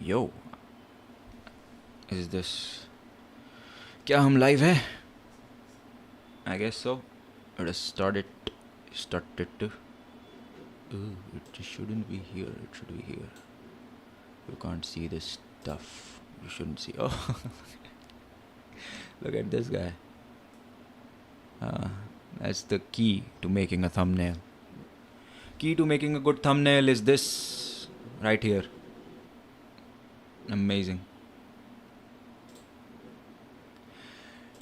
Yo, is this? क्या हम live है? I guess so. It has started to. Ooh, it shouldn't be here. It should be here. You can't see this stuff. You shouldn't see. Oh, look at this guy. That's the key to making a thumbnail. Key to making a good thumbnail is this right here. Amazing.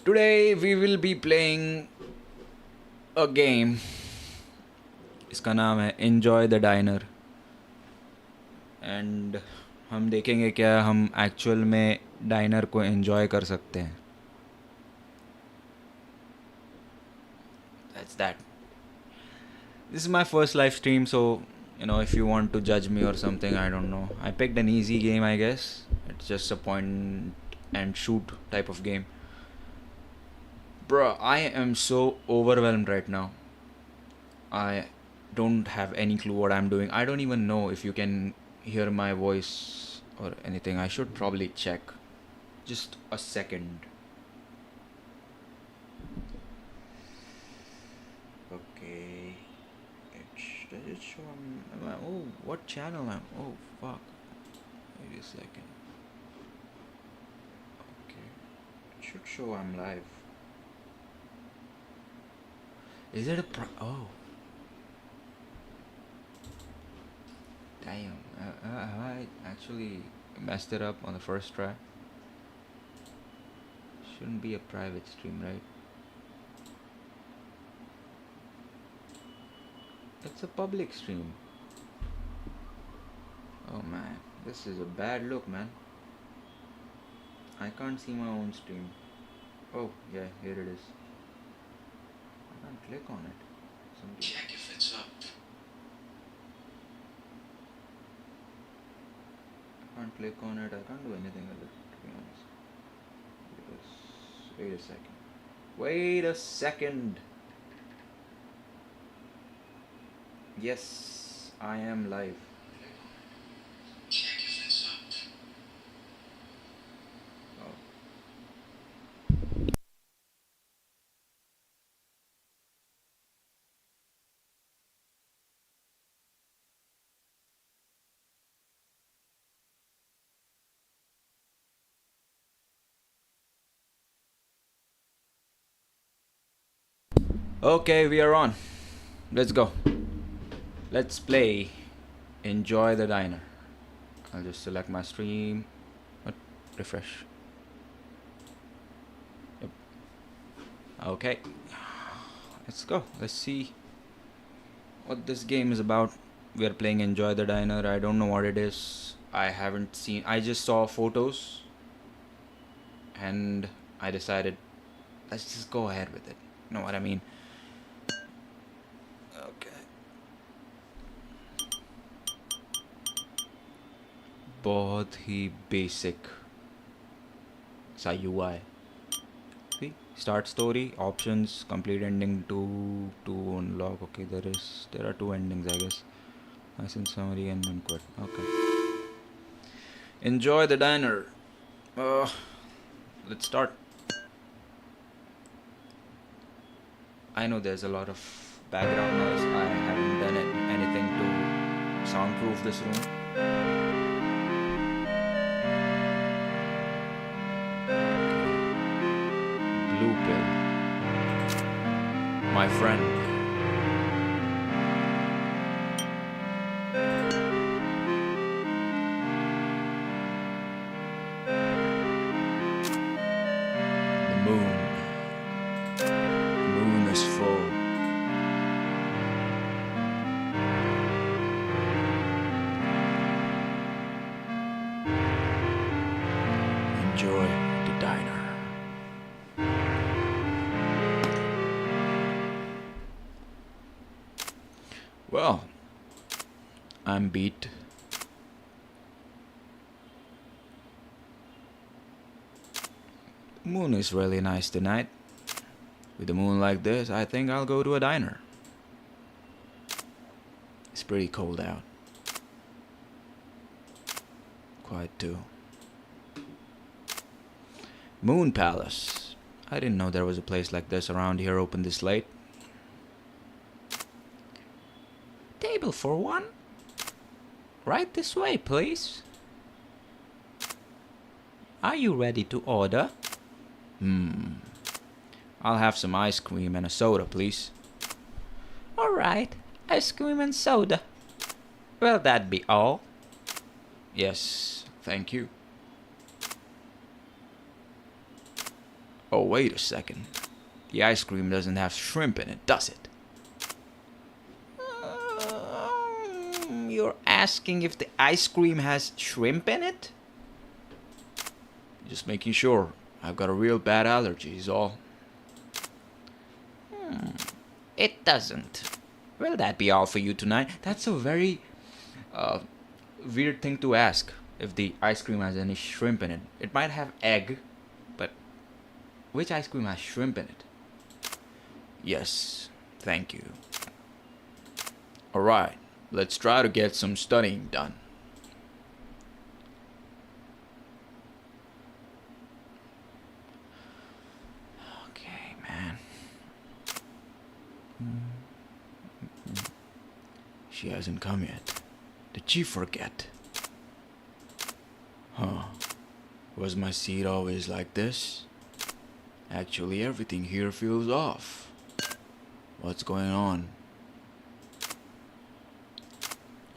Today we will be playing a game. इसका नाम है Enjoy the Diner. And हम देखेंगे क्या हम actual में dinar को enjoy कर सकते हैं. That's that. This is my first live stream, so if you want to judge me or something, I don't know. I picked an easy game, I guess. It's just a point and shoot type of game. Bro, I am so overwhelmed right now. I don't have any clue what I'm doing. I don't even know if you can hear my voice or anything. I should probably check. Just a second. Okay. Does it show oh, what channel am I? Oh, fuck. Wait a second. Okay. It should show I'm live. Is it a oh. Damn. Have I actually messed it up on the first try? Shouldn't be a private stream, right? It's a public stream. Oh man, this is a bad look, man. I can't see my own stream. Oh, yeah, here it is. I can't click on it. Check if it's up. I can't click on it. I can't do anything with it, to be honest. Wait a second. Wait a second. Yes, I am live. Check if it's up. Oh. Okay, we are on. Let's go. Let's play Enjoy the Diner. I'll just select my stream. Refresh. Yep. Okay. Let's go. Let's see what this game is about. We are playing Enjoy the Diner. I don't know what it is. I haven't seen. I just saw photos and I decided let's just go ahead with it. You know what I mean? Okay. बहुत ही basic सा UI. See? Start story, options, complete ending, to unlock. Okay, there are two endings, I guess. License summary and then quit. Okay. Enjoy the diner. Let's start. I know there's a lot of background noise. I haven't done anything to soundproof this room. Blue pill. My friend. The moon. The moon is full. Enjoy the diner. Well, I'm beat. The moon is really nice tonight. With the moon like this, I think I'll go to a diner. It's pretty cold out. Quite too. Moon Palace. I didn't know there was a place like this around here open this late. Table for one? Right this way, please. Are you ready to order? I'll have some ice cream and a soda, please. Alright, ice cream and soda. Will that be all? Yes, thank you. Oh, wait a second. The ice cream doesn't have shrimp in it, does it? You're asking if the ice cream has shrimp in it? Just making sure. I've got a real bad allergy, is all. It doesn't. Will that be all for you tonight? That's a very weird thing to ask. If the ice cream has any shrimp in it. It might have egg, but which ice cream has shrimp in it? Yes, thank you. Alright, let's try to get some studying done. Okay, man. She hasn't come yet. Did she forget? Huh. Was my seat always like this? Actually, everything here feels off. What's going on?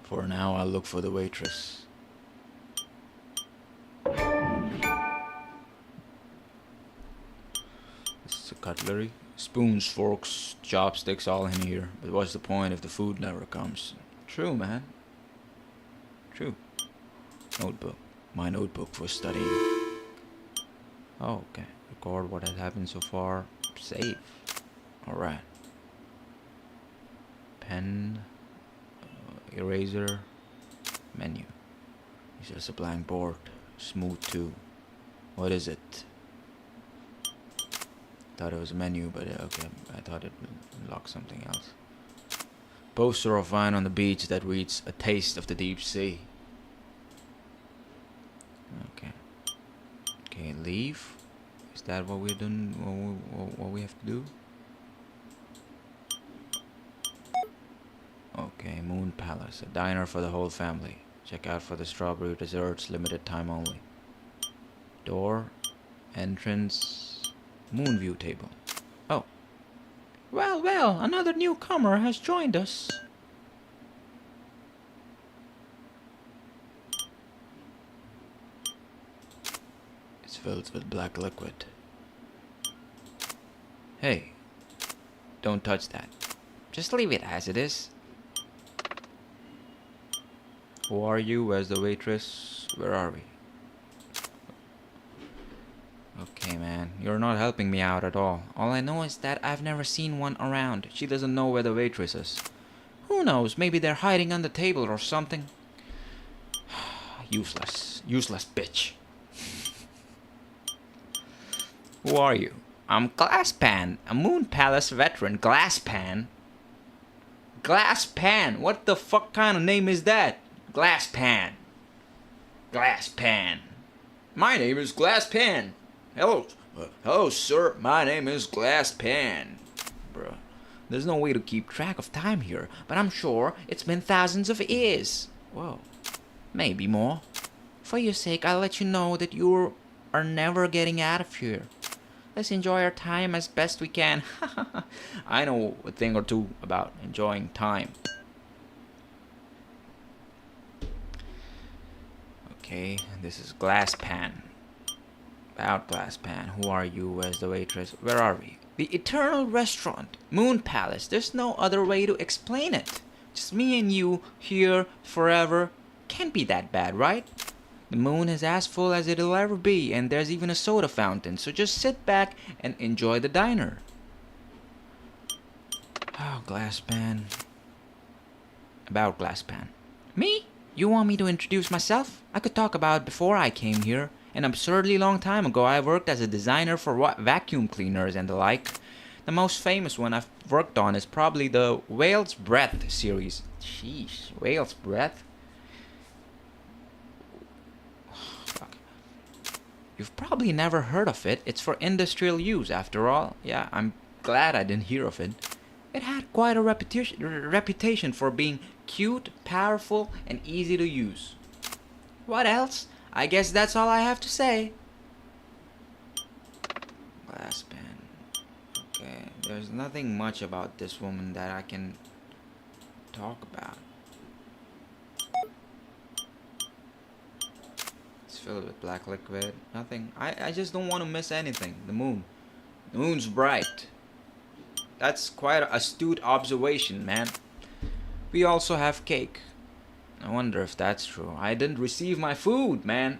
For now, I'll look for the waitress. This is a cutlery. Spoons, forks, chopsticks, all in here. But what's the point if the food never comes? True, man. True. Notebook. My notebook for studying. Oh, okay. Record what has happened so far. Save. Alright. Pen. Eraser. Menu. It's just a blank board. Smooth too. What is it? Thought it was a menu, but okay. I thought it would lock something else. Poster of wine on the beach that reads "A taste of the deep sea." Okay. Okay, leave. Is that what we're doing? What we have to do? Okay, Moon Palace, a diner for the whole family. Check out for the strawberry desserts, limited time only. Door, entrance, moon view table. Oh. Well, well, another newcomer has joined us. It's filled with black liquid. Hey, don't touch that. Just leave it as it is. Who are you? Where's the waitress? Where are we? Okay, man. You're not helping me out at all. All I know is that I've never seen one around. She doesn't know where the waitress is. Who knows? Maybe they're hiding on the table or something. Useless. Useless bitch. Who are you? I'm Glasspan, a Moon Palace veteran. Glasspan? Glasspan? What the fuck kind of name is that? Glasspan. Glasspan. My name is Glasspan. Hello, sir. My name is Glasspan. Bruh. There's no way to keep track of time here, but I'm sure it's been thousands of years. Whoa. Maybe more. For your sake, I'll let you know that you are never getting out of here. Let's enjoy our time as best we can. I know a thing or two about enjoying time. Okay, this is Glasspan. About Glasspan. Who are you? Where's the waitress? Where are we? The Eternal Restaurant. Moon Palace. There's no other way to explain it. Just me and you here forever. Can't be that bad, right? The moon is as full as it'll ever be, and there's even a soda fountain, so just sit back and enjoy the diner. Oh, Glasspan. About Glasspan. Me? You want me to introduce myself? I could talk about before I came here. An absurdly long time ago, I worked as a designer for vacuum cleaners and the like. The most famous one I've worked on is probably the Whale's Breath series. Sheesh, Whale's Breath? You've probably never heard of it. It's for industrial use, after all. Yeah, I'm glad I didn't hear of it. It had quite a reputation for being cute, powerful, and easy to use. What else? I guess that's all I have to say. Glass pen. Okay, there's nothing much about this woman that I can talk about. It's filled with black liquid. Nothing. I just don't want to miss anything. The moon. The moon's bright. That's quite an astute observation, man. We also have cake. I wonder if that's true. I didn't receive my food, man.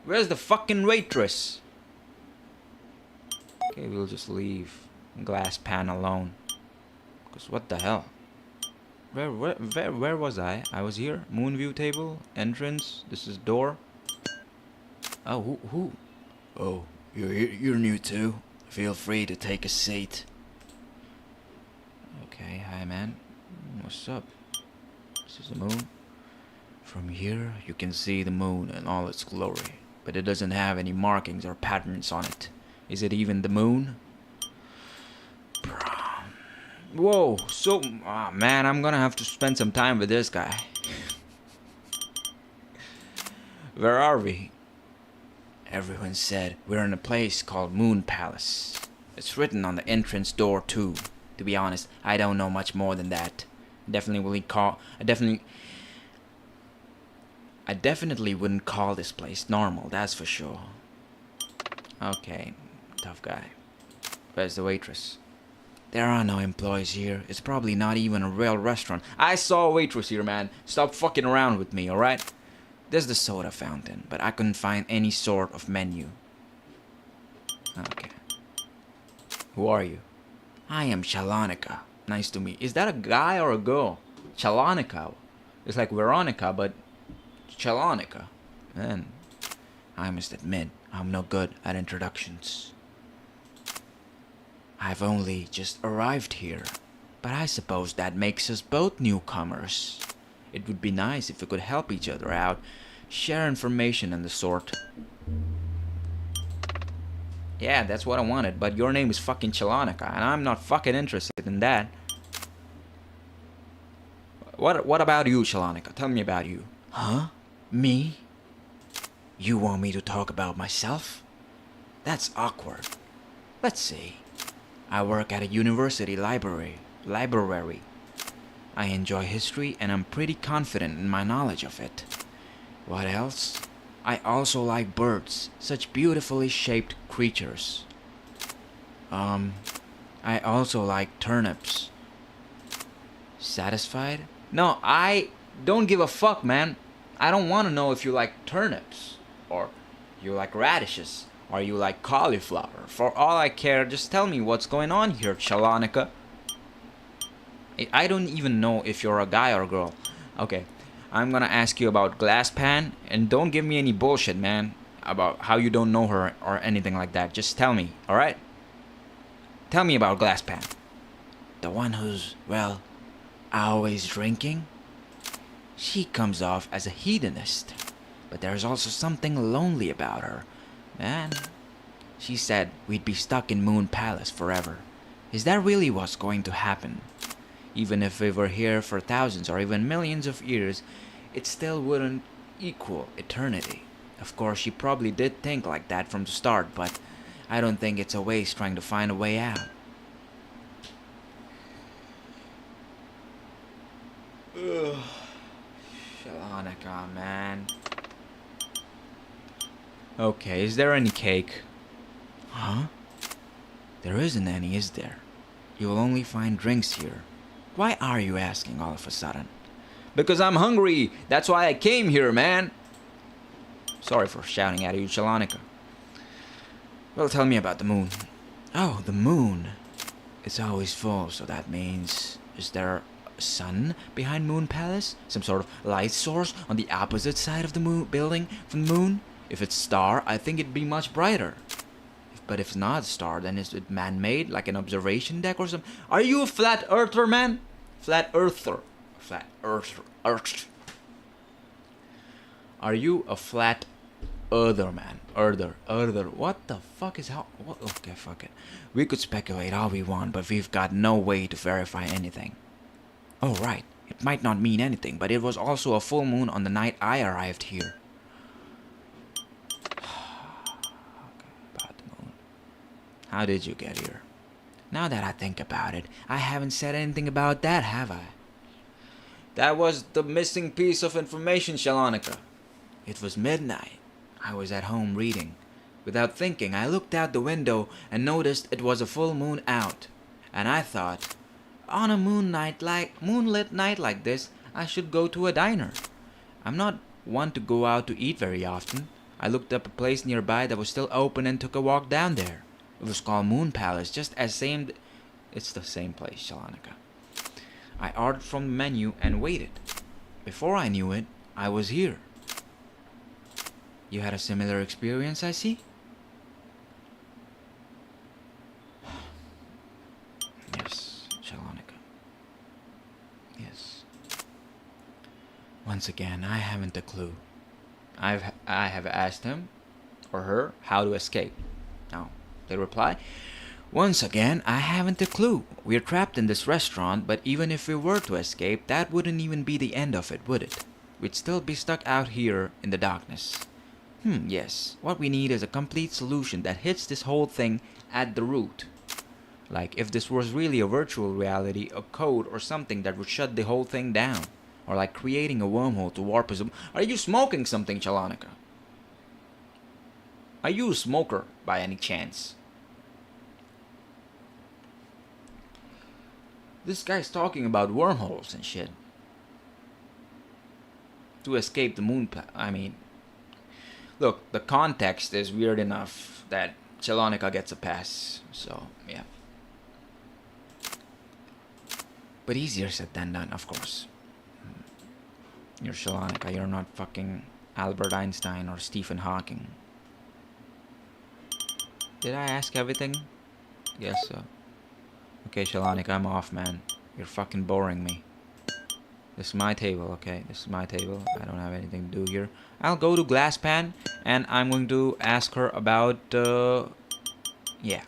Where's the fucking waitress? Okay, we'll just leave glass pan alone. Cause what the hell? Where was I? I was here. Moon view table. Entrance. This is door. Oh, who? Oh, you're new too. Feel free to take a seat. Okay, hi man. What's up? This is the moon. From here, you can see the moon in all its glory, but it doesn't have any markings or patterns on it. Is it even the moon? Bruh. Whoa, so... Oh, man, I'm gonna have to spend some time with this guy. Where are we? Everyone said we're in a place called Moon Palace. It's written on the entrance door too. To be honest, I don't know much more than that. I definitely wouldn't call this place normal, that's for sure. Okay, tough guy. Where's the waitress? There are no employees here. It's probably not even a real restaurant. I saw a waitress here, man. Stop fucking around with me, alright? There's the soda fountain, but I couldn't find any sort of menu. Okay. Who are you? I am Shalonika. Nice to meet you. Is that a guy or a girl? Chalonica. It's like Veronica, but Chalonica. Man. I must admit, I'm no good at introductions. I've only just arrived here, but I suppose that makes us both newcomers. It would be nice if we could help each other out, share information and the sort. Yeah, that's what I wanted, but your name is fucking Chalonica, and I'm not fucking interested in that. What about you, Chalonica? Tell me about you. Huh? Me? You want me to talk about myself? That's awkward. Let's see. I work at a university library. I enjoy history and I'm pretty confident in my knowledge of it. What else? I also like birds, such beautifully shaped creatures. I also like turnips. Satisfied? No, I don't give a fuck, man. I don't want to know if you like turnips, or you like radishes, or you like cauliflower. For all I care, just tell me what's going on here, Chalonica. I don't even know if you're a guy or a girl. Okay, I'm gonna ask you about Glass Pan, and don't give me any bullshit, man, about how you don't know her or anything like that. Just tell me, alright? Tell me about Glass Pan. The one who's, well, always drinking? She comes off as a hedonist, but there's also something lonely about her. Man, she said we'd be stuck in Moon Palace forever. Is that really what's going to happen? Even if we were here for thousands or even millions of years, it still wouldn't equal eternity. Of course, she probably did think like that from the start, but I don't think it's a waste trying to find a way out. Ugh. Shalonica, man. Okay, is there any cake? Huh? There isn't any, is there? You'll only find drinks here. Why are you asking all of a sudden? Because I'm hungry. That's why I came here, man. Sorry for shouting at you, Chalonica. Well, tell me about the moon. Oh, the moon. It's always full, so that means... Is there a sun behind Moon Palace? Some sort of light source on the opposite side of the moon building from the moon? If it's star, I think it'd be much brighter. But if it's not a star, then is it man-made, like an observation deck or something? Are you a flat earther, man? Flat earther. Flat earth. Are you a flat Other, man. Other. What the fuck is how? What? Okay, fuck it. We could speculate all we want, but we've got no way to verify anything. Oh, right. It might not mean anything, but it was also a full moon on the night I arrived here. About the moon. How did you get here? Now that I think about it, I haven't said anything about that, have I? That was the missing piece of information, Shalonika. It was midnight. I was at home reading. Without thinking, I looked out the window and noticed it was a full moon out. And I thought, on a moonlit night like this, I should go to a diner. I'm not one to go out to eat very often. I looked up a place nearby that was still open and took a walk down there. It was called Moon Palace, just as same. It's the same place, Shalonika. I ordered from the menu and waited. Before I knew it, I was here. You had a similar experience, I see? Yes, Shalonika. Yes. Once again, I haven't a clue. I have asked him or her how to escape. Now, they reply, Once again, I haven't a clue. We're trapped in this restaurant, but even if we were to escape, that wouldn't even be the end of it, would it? We'd still be stuck out here in the darkness. Yes. What we need is a complete solution that hits this whole thing at the root. Like if this was really a virtual reality, a code or something that would shut the whole thing down. Or like creating a wormhole to warp us. are you smoking something, Shalonika? Are you a smoker by any chance? This guy's talking about wormholes and shit. To escape the I mean, look, the context is weird enough that Shalonika gets a pass. So, yeah. But easier said than done, of course. You're Shalonika, you're not fucking Albert Einstein or Stephen Hawking. Did I ask everything? Yes, so. Okay, Shalonika, I'm off, man. You're fucking boring me. This is my table, okay? This is my table. I don't have anything to do here. I'll go to Glasspan, and I'm going to ask her about, yeah.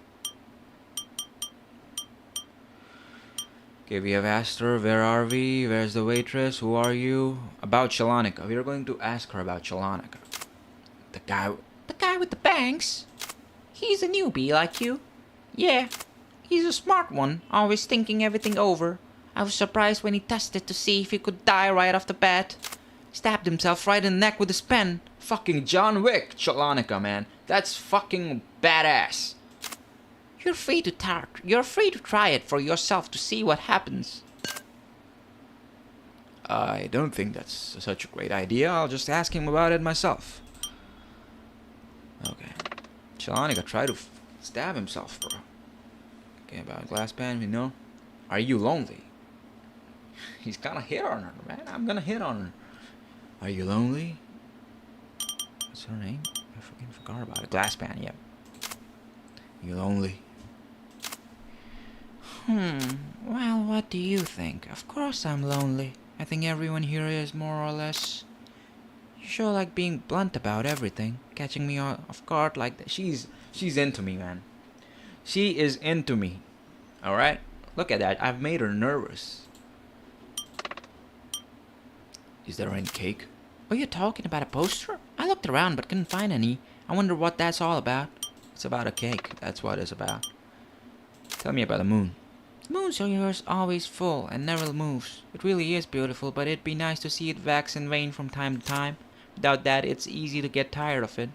Okay, we have asked her, where are we? Where's the waitress? Who are you? About Shalonika. We are going to ask her about Shalonika. The guy with the bangs? He's a newbie like you. Yeah, he's a smart one, always thinking everything over. I was surprised when he tested to see if he could die right off the bat. Stabbed himself right in the neck with his pen. Fucking John Wick, Shalonika, man. That's fucking badass. You're free to try it for yourself to see what happens. I don't think that's such a great idea. I'll just ask him about it myself. Okay. Shalonika tried to stab himself, bro. Okay, about Glasspan, you know. Are you lonely? He's gonna hit on her, man. I'm gonna hit on her. Are you lonely? What's her name? I fucking forgot about it. Glasspan, yep. You lonely? Well, what do you think? Of course I'm lonely. I think everyone here is more or less. You sure like being blunt about everything, catching me off guard like that. She's into me, man. She is into me. Alright? Look at that. I've made her nervous. Is there any cake? Were you talking about a poster? I looked around but couldn't find any. I wonder what that's all about. It's about a cake. That's what it's about. Tell me about the moon. The moon's yours always full and never moves. It really is beautiful, but it'd be nice to see it wax and wane from time to time. Without that, it's easy to get tired of it.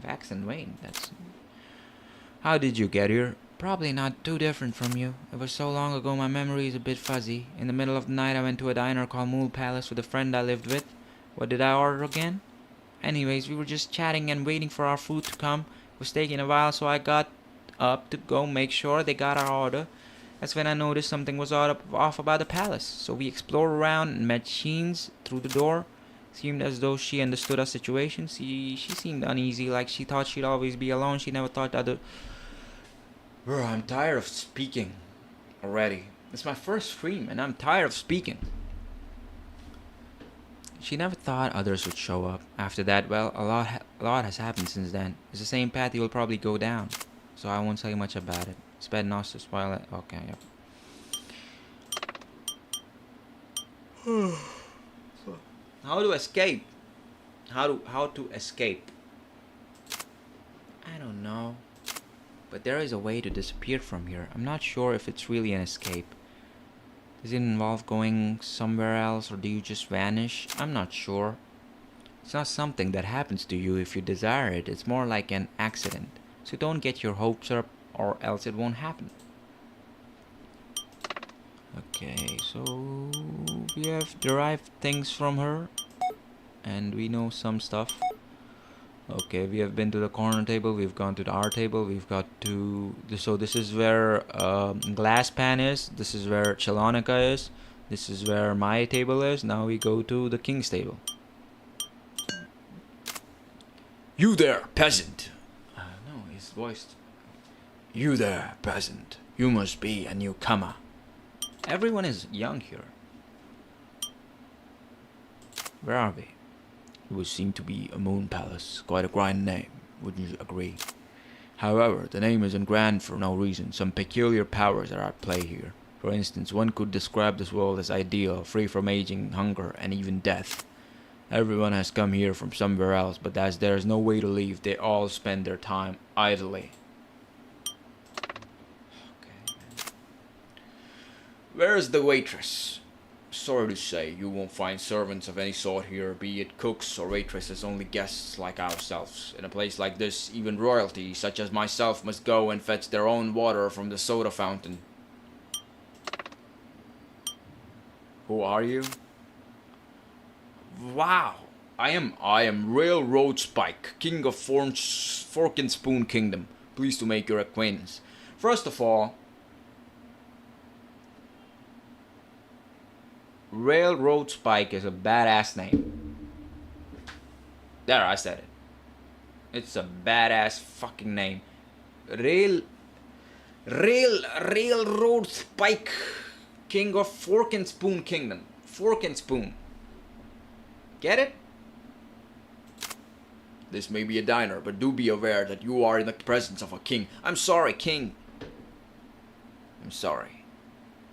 Wax and wane, that's... How did you get here? Probably not too different from you. It was so long ago my memory is a bit fuzzy. In the middle of the night I went to a diner called Moon Palace with a friend I lived with. What did I order again? Anyways, we were just chatting and waiting for our food to come. It was taking a while, so I got up to go make sure they got our order. That's when I noticed something was off about the palace. So we explored around and met Sheens through the door. Seemed as though she understood our situation. She seemed uneasy, like she thought she'd always be alone. She never thought other... Bro, I'm tired of speaking already. It's my first stream and I'm tired of speaking. She never thought others would show up. After that, well, a lot has happened since then. It's the same path you'll probably go down. So I won't say much about it. It's bad not to spoil it. Okay, yep. How to escape? How to escape? I don't know. But there is a way to disappear from here. I'm not sure if it's really an escape. Does it involve going somewhere else or do you just vanish? I'm not sure. It's not something that happens to you if you desire it. It's more like an accident. So don't get your hopes up or else it won't happen. Okay, so we have derived things from her and we know some stuff. Okay, we have been to the corner table, we've gone to the art table, we've got to... So this is where glass pan is, this is where Chelonica is, this is where my table is. Now we go to the king's table. You there, peasant. No, his voice... You there, peasant. You must be a newcomer. Everyone is young here. Where are we? It would seem to be a moon palace. Quite a grand name, wouldn't you agree? However, the name isn't grand for no reason. Some peculiar powers are at play here. For instance, one could describe this world as ideal, free from aging, hunger, and even death. Everyone has come here from somewhere else, but as there is no way to leave, they all spend their time idly. Okay. Where is the waitress? Sorry to say, you won't find servants of any sort here, be it cooks or waitresses, only guests like ourselves. In a place like this, even royalty, such as myself, must go and fetch their own water from the soda fountain. Who are you? Wow! I am Railroad Spike, king of Fork and Spoon Kingdom. Pleased to make your acquaintance. First of all, Railroad Spike is a badass name. There, I said it. It's a badass fucking name. Railroad Spike, king of Fork and Spoon Kingdom. Fork and Spoon. Get it? This may be a diner, but do be aware that you are in the presence of a king. I'm sorry, king. I'm sorry.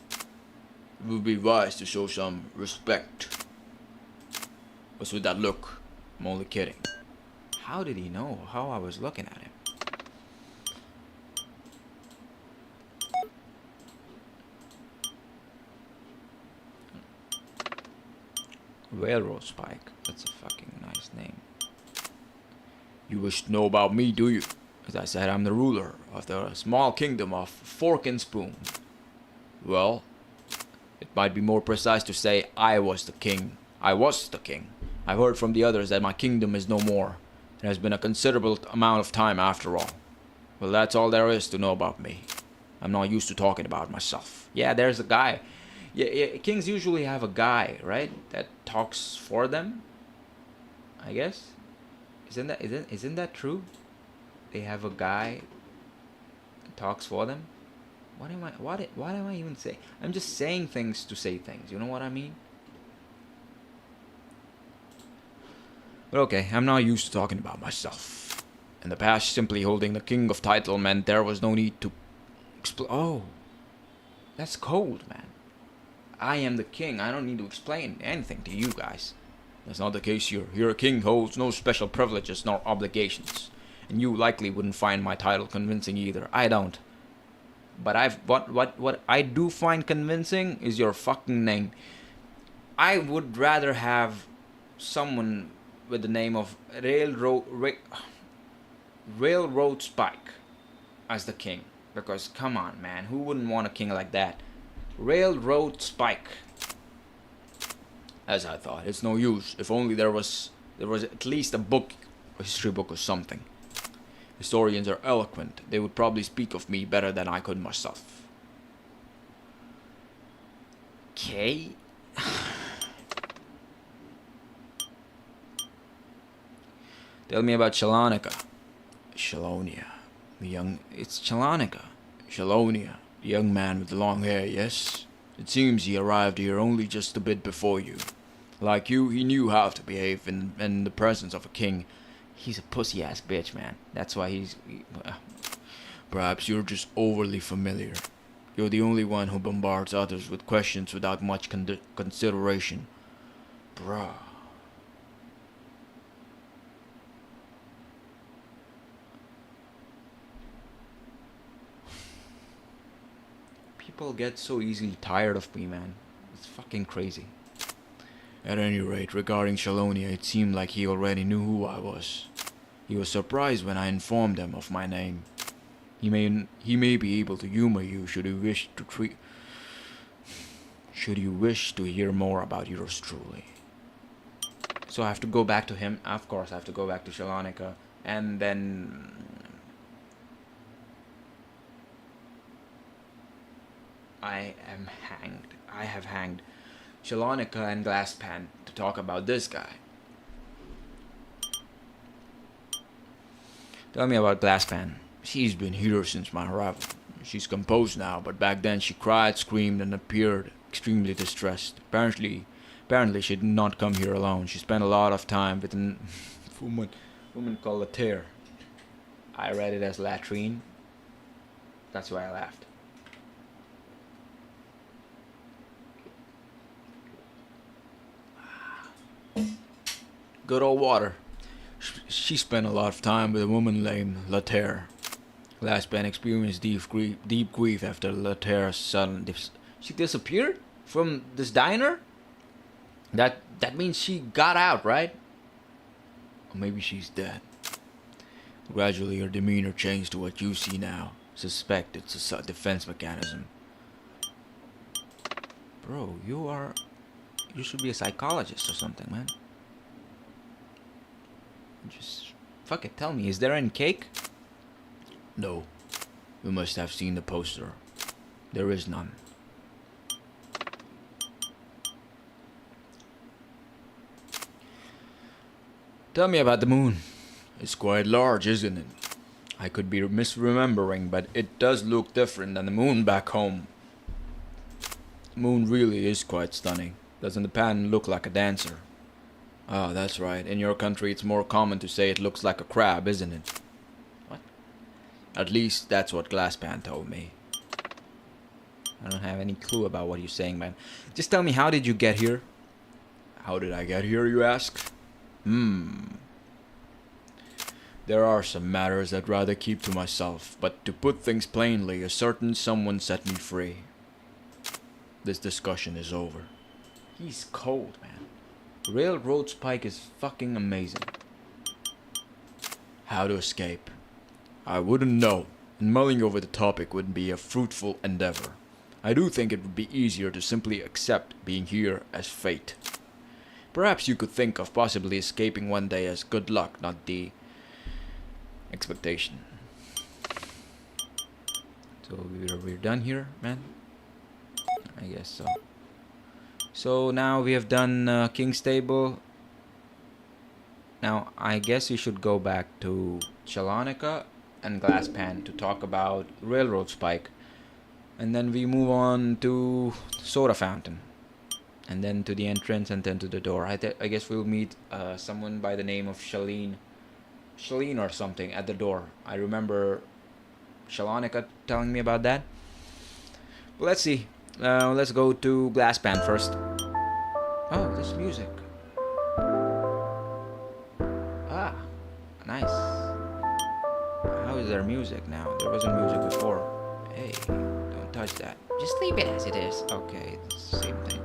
It would be wise to show some respect. What's with that look? I'm only kidding. How did he know how I was looking at him? Railroad Spike. That's a fucking nice name. You wish to know about me, do you? As I said, I'm the ruler of the small kingdom of Fork and Spoon. Well, it might be more precise to say I was the king. I was the king. I've heard from the others that my kingdom is no more. It has been a considerable amount of time after all. Well, that's all there is to know about me. I'm not used to talking about myself. Yeah, there's a guy. Yeah, kings usually have a guy, right? That talks for them. I guess. Isn't that true? They have a guy that talks for them. What am I even saying? I'm just saying things to say things. You know what I mean? But okay, I'm not used to talking about myself. In the past, simply holding the king of title meant there was no need to oh, that's cold, man. I am the king. I don't need to explain anything to you guys. That's not the case here. Here a king holds no special privileges nor obligations. And you likely wouldn't find my title convincing either. I don't. But what I do find convincing is your fucking name. I would rather have someone with the name of Railroad Spike as the king. Because come on, man, who wouldn't want a king like that? Railroad Spike. As I thought, it's no use. If only there was at least a book, a history book or something. Historians are eloquent. They would probably speak of me better than I could myself. Okay. Tell me about Chelonica. Chelonia. It's Chelonica. Chelonia. The young man with the long hair, yes? It seems he arrived here only just a bit before you. Like you, he knew how to behave in the presence of a king. He's a pussy ass bitch, man. That's why Perhaps you're just overly familiar. You're the only one who bombards others with questions without much consideration. Bruh. People get so easily tired of me, man. It's fucking crazy. At any rate, regarding Shalonia, it seemed like he already knew who I was. He was surprised when I informed him of my name. He may be able to humor you should you wish to hear more about yours truly. So I have to go back to him. Of course, I have to go back to Shalonika, and then I am hanged. I have hanged Shalonika and Glasspan to talk about this guy. Tell me about Glasspan. She's been here since my arrival. She's composed now, but back then she cried, screamed, and appeared extremely distressed. Apparently she did not come here alone. She spent a lot of time with a woman called Latir. I read it as latrine. That's why I laughed. Good old water. She spent a lot of time with a woman named Later. Glasspan experienced deep grief after Later's sudden She disappeared from this diner? That means she got out, right? Or maybe she's dead. Gradually her demeanor changed to what you see now. Suspect it's a defense mechanism. Bro, you should be a psychologist or something, man. Just fuck it, tell me, is there any cake? No. You must have seen the poster. There is none. Tell me about the moon. It's quite large, isn't it? I could be misremembering, but it does look different than the moon back home. The moon really is quite stunning. Doesn't the pattern look like a dancer? Ah, that's right. In your country it's more common to say it looks like a crab, isn't it? What? At least that's what Glasspan told me. I don't have any clue about what you're saying, man. Just tell me, how did you get here? How did I get here, you ask? There are some matters I'd rather keep to myself, but to put things plainly, a certain someone set me free. This discussion is over. He's cold, man. Railroad Spike is fucking amazing. How to escape? I wouldn't know, and mulling over the topic would be a fruitful endeavor. I do think it would be easier to simply accept being here as fate. Perhaps you could think of possibly escaping one day as good luck, not the expectation. So we're done here, man? I guess so. So now we have done King's Table. Now I guess we should go back to Chalonica and Glasspan to talk about Railroad Spike. And then we move on to Soda Fountain. And then to the entrance and then to the door. I guess we'll meet someone by the name of Shalene or something at the door. I remember Shalonica telling me about that. But let's see. Let's go to Glasspan first. Oh, this music. Ah, nice. How is there music now? There wasn't music before. Hey, don't touch that. Just leave it as it is. Okay, it's the same thing.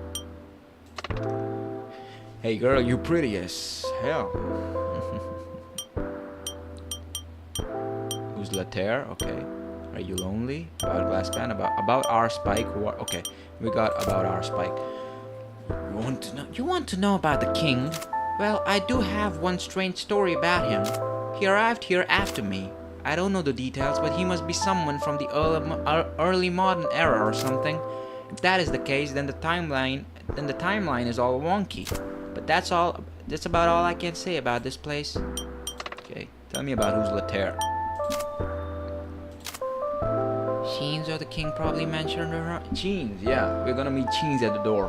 Hey girl, you pretty as hell. Who's Later? Okay. Are you lonely? About Glasspan? About our Spike? Okay, we got about our Spike. You want to know about the king? Well, I do have one strange story about him. He arrived here after me. I don't know the details, but he must be someone from the early modern era or something. If that is the case, then the timeline is all wonky. But that's about all I can say about this place. Okay, tell me about who's Later. Cheens or the king probably mentioned her. Cheens, yeah. We're gonna meet Cheens at the door.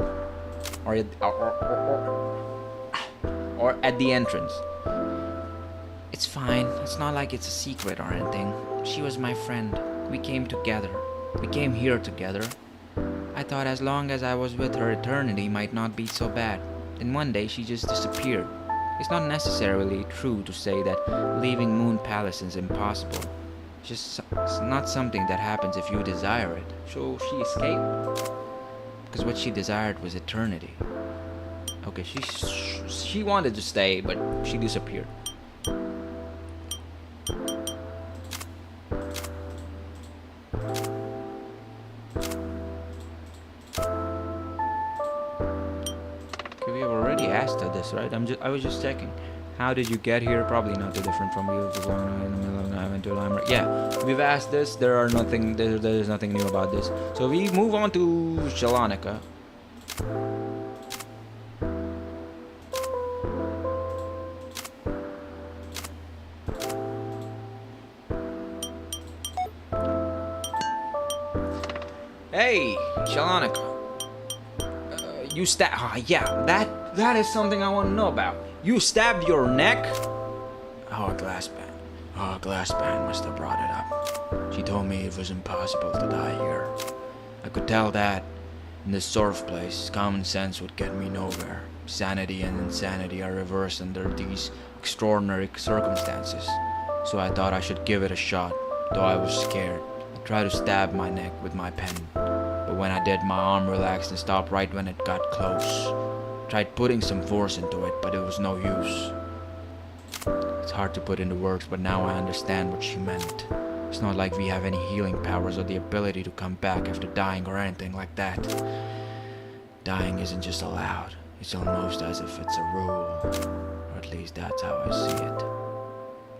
at the entrance. It's fine. It's not like it's a secret or anything. She was my friend. We came together. We came here together. I thought as long as I was with her, eternity might not be so bad. Then one day she just disappeared. It's not necessarily true to say that leaving Moon Palace is impossible. It's not something that happens if you desire it. So she escaped. Because what she desired was eternity. Okay, she wanted to stay, but she disappeared. Okay, we have already asked her this, right? I was just checking. How did you get here? Probably not too different from you. Just long night in the middle of the night, I went to a limer. Yeah, we've asked this. There's nothing new about this. So we move on to Shalonika. Hey, Shalonika. You yeah, that is something I want to know about. You stabbed your neck? Oh, Glasspan must have brought it up. She told me it was impossible to die here. I could tell that. In this sort of place, common sense would get me nowhere. Sanity and insanity are reversed under these extraordinary circumstances. So I thought I should give it a shot, though I was scared. I tried to stab my neck with my pen, but when I did, my arm relaxed and stopped right when it got close. Tried putting some force into it, but it was no use. It's hard to put into words, but now I understand what she meant. It's not like we have any healing powers or the ability to come back after dying or anything like that. Dying isn't just allowed. It's almost as if it's a rule. Or at least that's how I see it.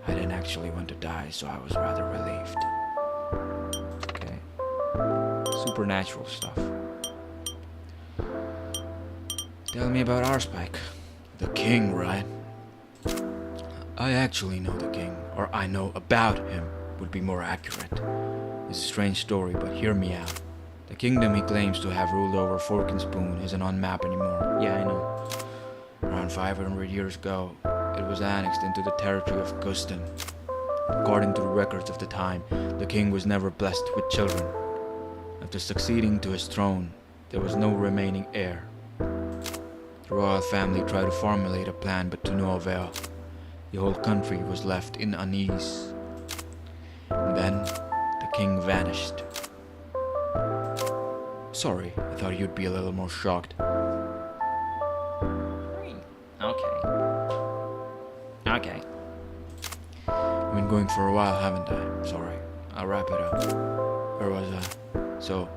I didn't actually want to die, so I was rather relieved. Okay. Supernatural stuff. Tell me about our Spike. The king, right? I actually know the king, or I know about him, would be more accurate. It's a strange story, but hear me out. The kingdom he claims to have ruled over Fork and Spoon isn't on map anymore. Yeah, I know. Around 500 years ago, it was annexed into the territory of Gustin. According to the records of the time, the king was never blessed with children. After succeeding to his throne, there was no remaining heir. The royal family tried to formulate a plan, but to no avail. The whole country was left in unease. And then, the king vanished. Sorry, I thought you'd be a little more shocked. Okay. I've been going for a while, haven't I? Sorry, I'll wrap it up. Where was I? So,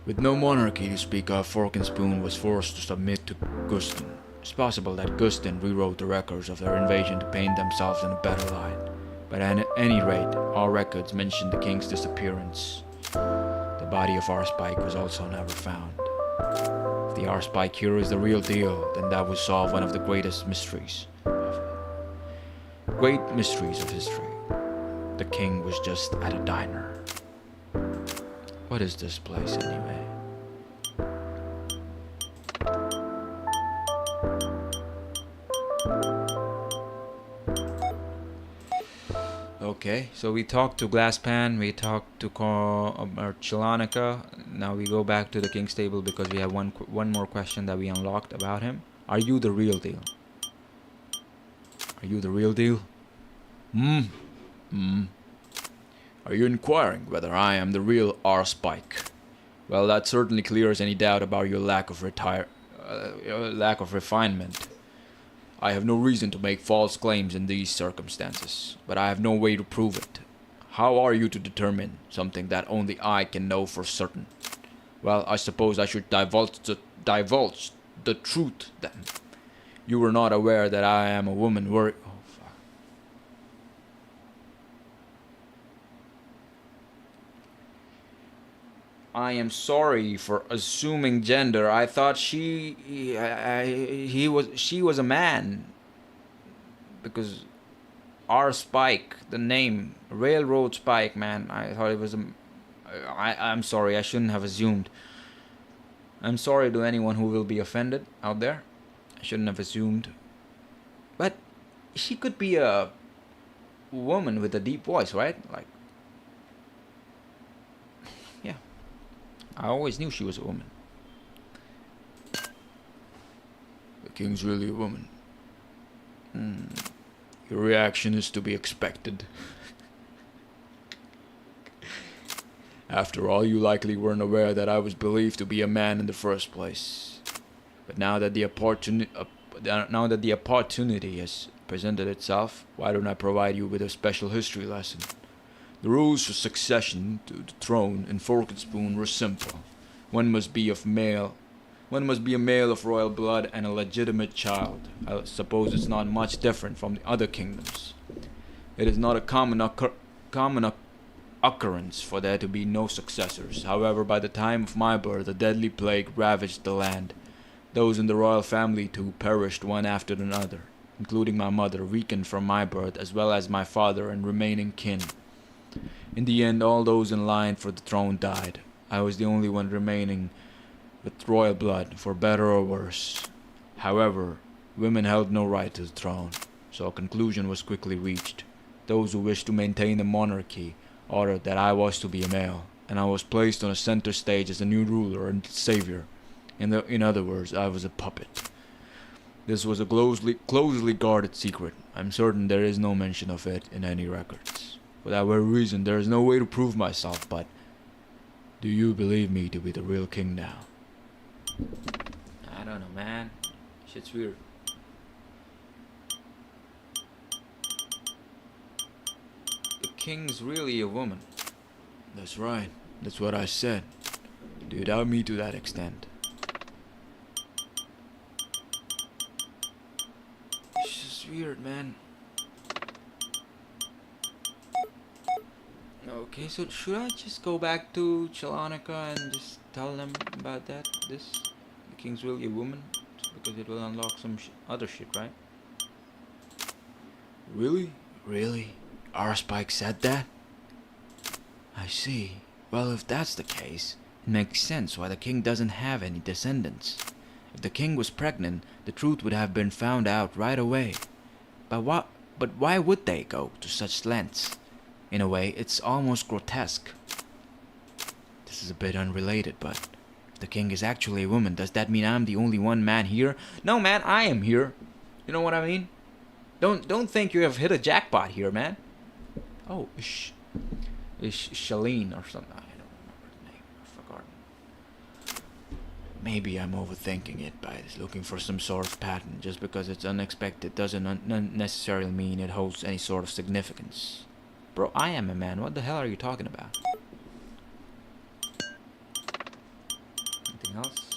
with no monarchy to speak of, Fork and Spoon was forced to submit to Gustin. It's possible that Gustin rewrote the records of their invasion to paint themselves in a better light. But at any rate, all records mention the king's disappearance. The body of our Spike was also never found. If the our Spike here is the real deal, then that would solve one of the great mysteries of history. The king was just at a diner. What is this place anyway? Okay, so we talked to Glasspan, we talked to Chilanica. Now we go back to the King's Table because we have one more question that we unlocked about him. Are you the real deal? Are you the real deal? Are you inquiring whether I am the real R. Spike? Well, that certainly clears any doubt about your lack of refinement. I have no reason to make false claims in these circumstances, but I have no way to prove it. How are you to determine something that only I can know for certain? Well, I suppose I should divulge the truth then. You were not aware that I am a woman, were you? Oh, fuck. I am sorry for assuming gender. I thought she was a man. Because our Spike, the name, Railroad Spike, man, I thought it was I'm sorry, I shouldn't have assumed. I'm sorry to anyone who will be offended out there. I shouldn't have assumed. But she could be a woman with a deep voice, right? Like, yeah, I always knew she was a woman. The king's really a woman. Your reaction is to be expected. After all, you likely weren't aware that I was believed to be a man in the first place. But now that the opportunity has presented itself, why don't I provide you with a special history lesson? The rules for succession to the throne in Fork and Spoon were simple. One must be of male. One must be a male of royal blood and a legitimate child. I suppose it's not much different from the other kingdoms. It is not a common occurrence for there to be no successors. However, by the time of my birth, a deadly plague ravaged the land. Those in the royal family too perished one after another, including my mother, weakened from my birth, as well as my father and remaining kin. In the end, all those in line for the throne died. I was the only one remaining with royal blood, for better or worse. However, women held no right to the throne, so a conclusion was quickly reached. Those who wished to maintain the monarchy ordered that I was to be a male, and I was placed on a center stage as a new ruler and savior. In other words, I was a puppet. This was a closely guarded secret. I'm certain there is no mention of it in any records. For that very reason, there is no way to prove myself, but do you believe me to be the real king now? I don't know, man. Shit's weird. The king's really a woman. That's right. That's what I said. Do you doubt me to that extent? It's just weird, man. Okay, so should I just go back to Chalonica and just tell them about that? The king's really a woman? Because it will unlock some other shit, right? Really? Really? Arspike said that? I see. Well, if that's the case, it makes sense why the king doesn't have any descendants. If the king was pregnant, the truth would have been found out right away. But why would they go to such lengths? In a way, it's almost grotesque. This is a bit unrelated, but if the king is actually a woman, does that mean I'm the only one man here? No, man, I am here. You know what I mean? Don't think you have hit a jackpot here, man. Oh, Shalene or something. I don't remember the name. I forgot. Maybe I'm overthinking it by looking for some sort of pattern. Just because it's unexpected doesn't necessarily mean it holds any sort of significance. Bro, I am a man. What the hell are you talking about? Anything else?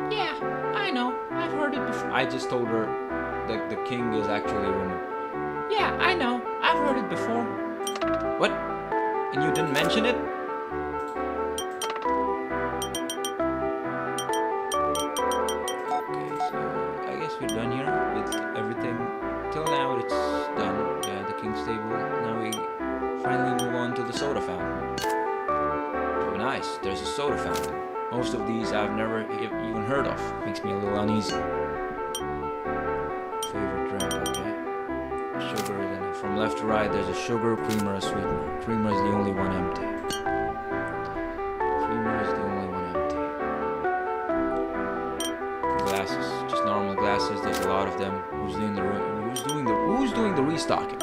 Yeah, I know. I've heard it before. I just told her that the king is actually a woman. Yeah, I know. I've heard it before. What? And you didn't mention it? We're done here with everything. Till now it's done. Yeah, the king's table. Now we finally move on to the soda fountain. Oh, nice. There's a soda fountain. Most of these I've never even heard of. Makes me a little uneasy. Favorite drink, okay. Sugar, then from left to right there's a sugar, creamer, a sweetener. Creamer is the only one empty. Creamer is the only one empty. Glasses. Normal glasses, there's a lot of them. Who's doing the restocking?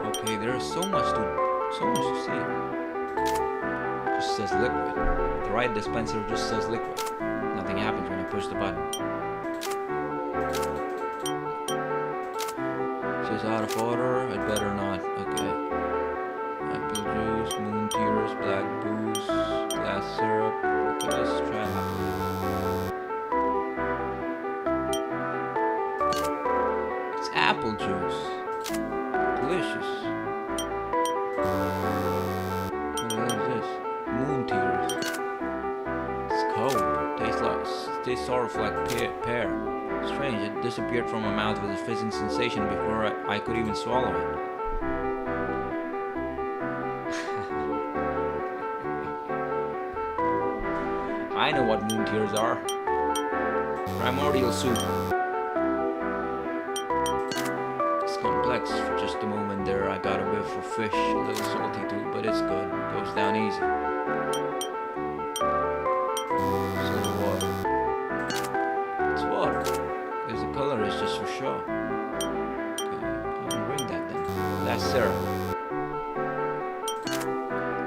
Okay, there's so much to see. Just says liquid. The right dispenser just says liquid. Nothing happens when I push the button. It's out of order. It better not. Okay. Apple juice, moon tears, black booze, glass syrup. Okay, let's try apple. Apple juice. Delicious. What the hell is this? Moon tears. It's cold. Tastes sort of like pear. Strange, it disappeared from my mouth with a fizzing sensation before I could even swallow it. I know what moon tears are. Primordial soup. It's complex for just a moment there. I got a whiff of fish, a little salty too, but it's good. Goes down easy. So water. It's water. Because the color is just for show. Okay, I'll bring that then. That's syrup.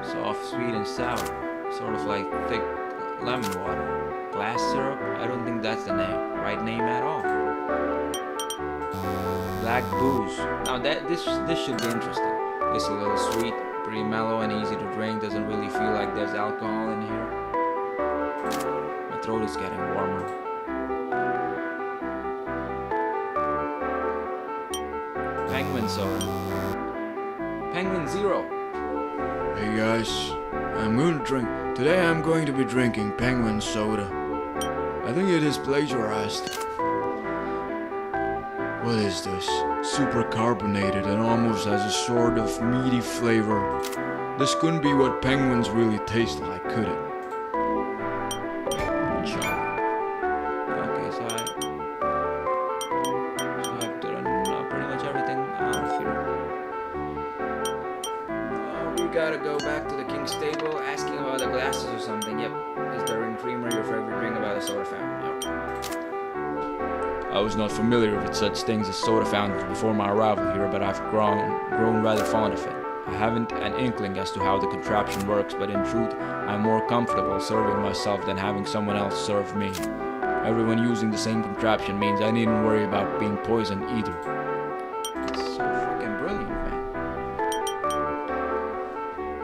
Soft, sweet, and sour. Sort of like thick lemon water. Glass syrup? I don't think that's the right name at all. Black booze. Now this should be interesting. It's a little sweet, pretty mellow and easy to drink. Doesn't really feel like there's alcohol in here. My throat is getting warmer. Penguin soda. Penguin Zero. Hey guys, today I'm going to be drinking penguin soda. I think it is plagiarized. What is this? Super carbonated and almost has a sort of meaty flavor. This couldn't be what penguins really taste like, could it? Okay, so I've done pretty much everything out here. We gotta go back to the king's table, asking about the glasses or something. Yep. Is there in creamer your favorite drink about a soda fountain? Yep. I was not familiar with such things as soda fountains before my arrival here, but I've grown rather fond of it. I haven't an inkling as to how the contraption works, but in truth, I'm more comfortable serving myself than having someone else serve me. Everyone using the same contraption means I needn't worry about being poisoned either. It's so fucking brilliant, man.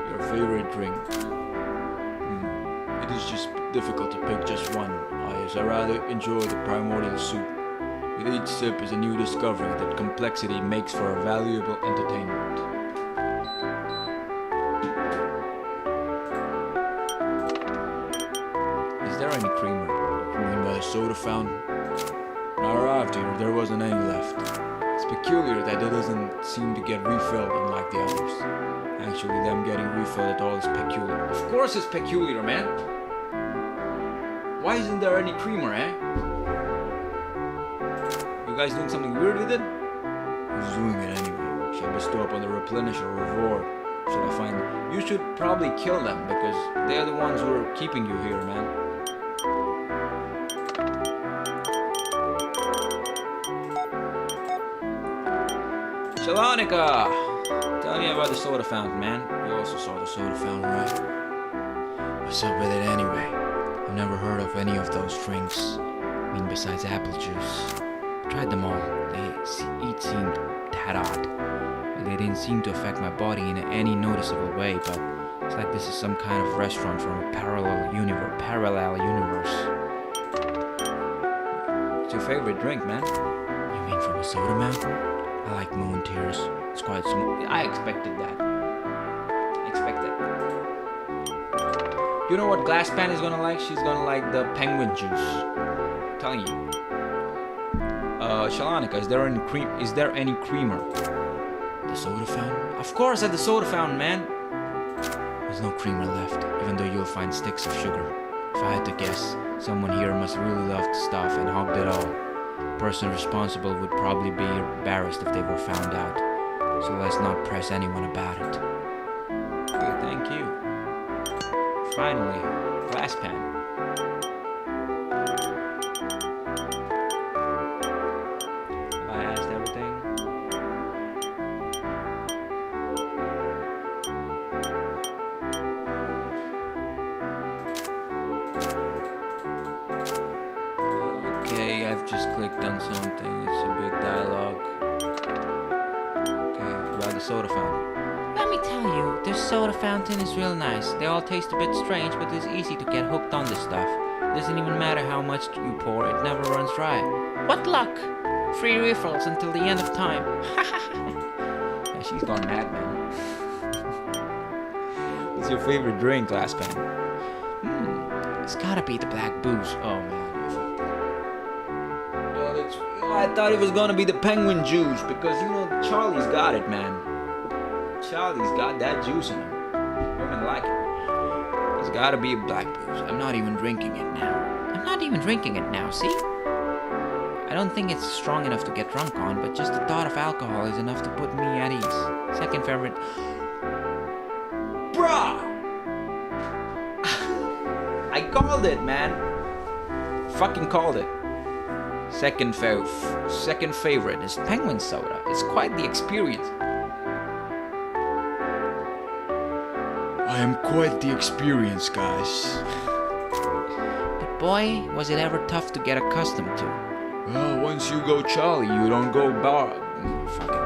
Your favorite drink? It is just difficult to pick just one. I rather enjoy the primordial soup. With each sip is a new discovery that complexity makes for a valuable entertainment. Is there any creamer? You mean by a soda fountain? When I arrived here, there wasn't any left. It's peculiar that it doesn't seem to get refilled unlike the others. Actually, them getting refilled at all is peculiar. Of course it's peculiar, man! Why isn't there any creamer, eh? You guys doing something weird with it? Who's doing it anyway? Should I bestow upon the replenisher or reward? Should I find them? You should probably kill them because they are the ones who are keeping you here, man. Shalonika! Tell me about the soda fountain, man. You also saw the soda fountain, right? What's up with it anyway? I've never heard of any of those drinks. I mean, besides apple juice. I tried them all. They each seemed tad odd. They didn't seem to affect my body in any noticeable way, but it's like this is some kind of restaurant from a parallel universe. What's your favorite drink, man? You mean from a soda mountain? I like moon tears. It's quite smooth. I expected that. You know what Glasspan is gonna like? She's gonna like the penguin juice. I'm telling you. Shalanika, is there any creamer? The soda fountain? Of course, at the soda fountain, man. There's no creamer left, even though you'll find sticks of sugar. If I had to guess, someone here must really love the stuff and hogged it all. The person responsible would probably be embarrassed if they were found out. So let's not press anyone about it. Okay, thank you. Finally, Glasspan. Have I asked everything? Okay, I've just clicked on something. It's a big dialogue. Okay, about the soda fountain. Let me tell you, this soda fountain is real nice. They all taste a bit strange, but it's easy to get hooked on this stuff. It doesn't even matter how much you pour, it never runs dry. What luck! Free refills until the end of time. Yeah, she's gone mad, man. What's your favorite drink, Glasspan? It's gotta be the black booze. Oh, man. I thought it was gonna be the penguin juice because, you know, Charlie's got it, man. Charlie's got that juice in him. Women like it. Let's Gotta be black booze. I'm not even drinking it now. I'm not even drinking it now, see? I don't think it's strong enough to get drunk on, but just the thought of alcohol is enough to put me at ease. Second favorite. Bruh! I called it, man. Fucking called it. Second favorite is penguin soda. It's quite the experience. I am quite the experience, guys. But boy, was it ever tough to get accustomed to. Well, once you go Charlie, you don't go bar. Fuck it.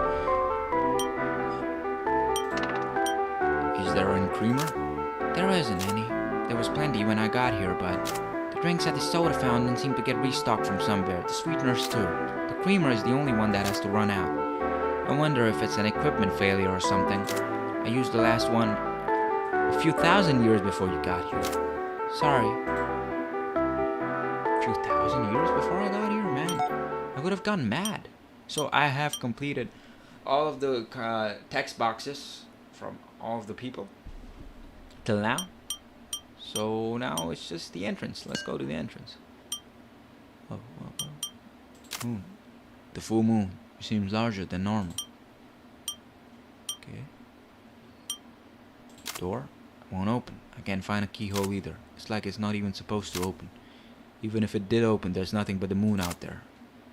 Is there any creamer? There isn't any. There was plenty when I got here, but the drinks at the soda fountain seem to get restocked from somewhere. The sweeteners too. The creamer is the only one that has to run out. I wonder if it's an equipment failure or something. I used the last one a few thousand years before you got here. Sorry. A few thousand years before I got here, man. I would have gone mad. So I have completed all of the text boxes from all of the people till now. So now it's just the entrance. Let's go to the entrance. Oh. Moon. The full moon seems larger than normal. Okay. Door won't open. I can't find a keyhole either. It's like it's not even supposed to open. Even if it did open, there's nothing but the moon out there.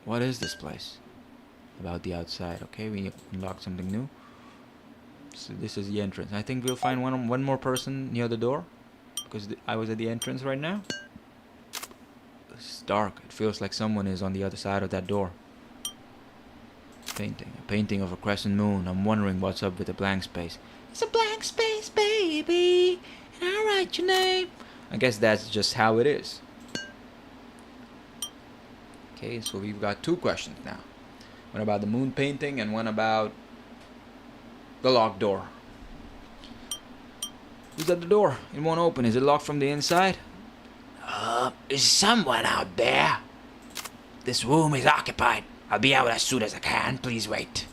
What is this place? About the outside. Okay, we unlocked something new. So this is the entrance. I think we'll find one more person near the door, because I was at the entrance right now. It's dark. It feels like someone is on the other side of that door. Painting. A painting of a crescent moon. I'm wondering what's up with the blank space. It's a blank space, baby, and I'll write your name. I guess that's just how it is. Okay, so we've got two questions now. One about the moon painting and one about the locked door. Who's at the door? It won't open. Is it locked from the inside? Is someone out there? This room is occupied. I'll be out as soon as I can. Please wait.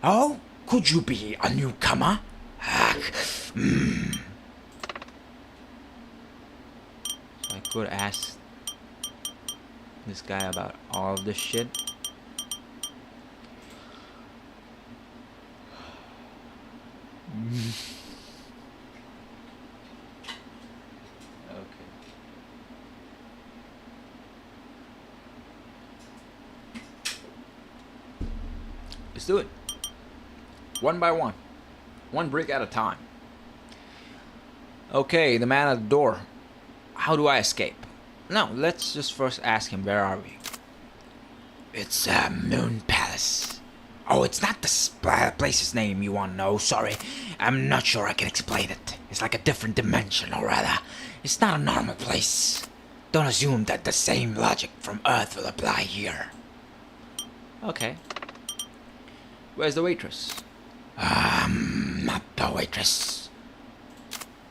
Oh, could you be a newcomer? So I could ask this guy about all of this shit. Okay. Let's do it. One by one. One brick at a time. Okay, the man at the door. How do I escape? No, let's just first ask him, where are we? It's a moon palace. Oh, it's not the place's name you want to know. Sorry, I'm not sure I can explain it. It's like a different dimension, or rather, it's not a normal place. Don't assume that the same logic from Earth will apply here. Okay. Where's the waitress? Not the waitress.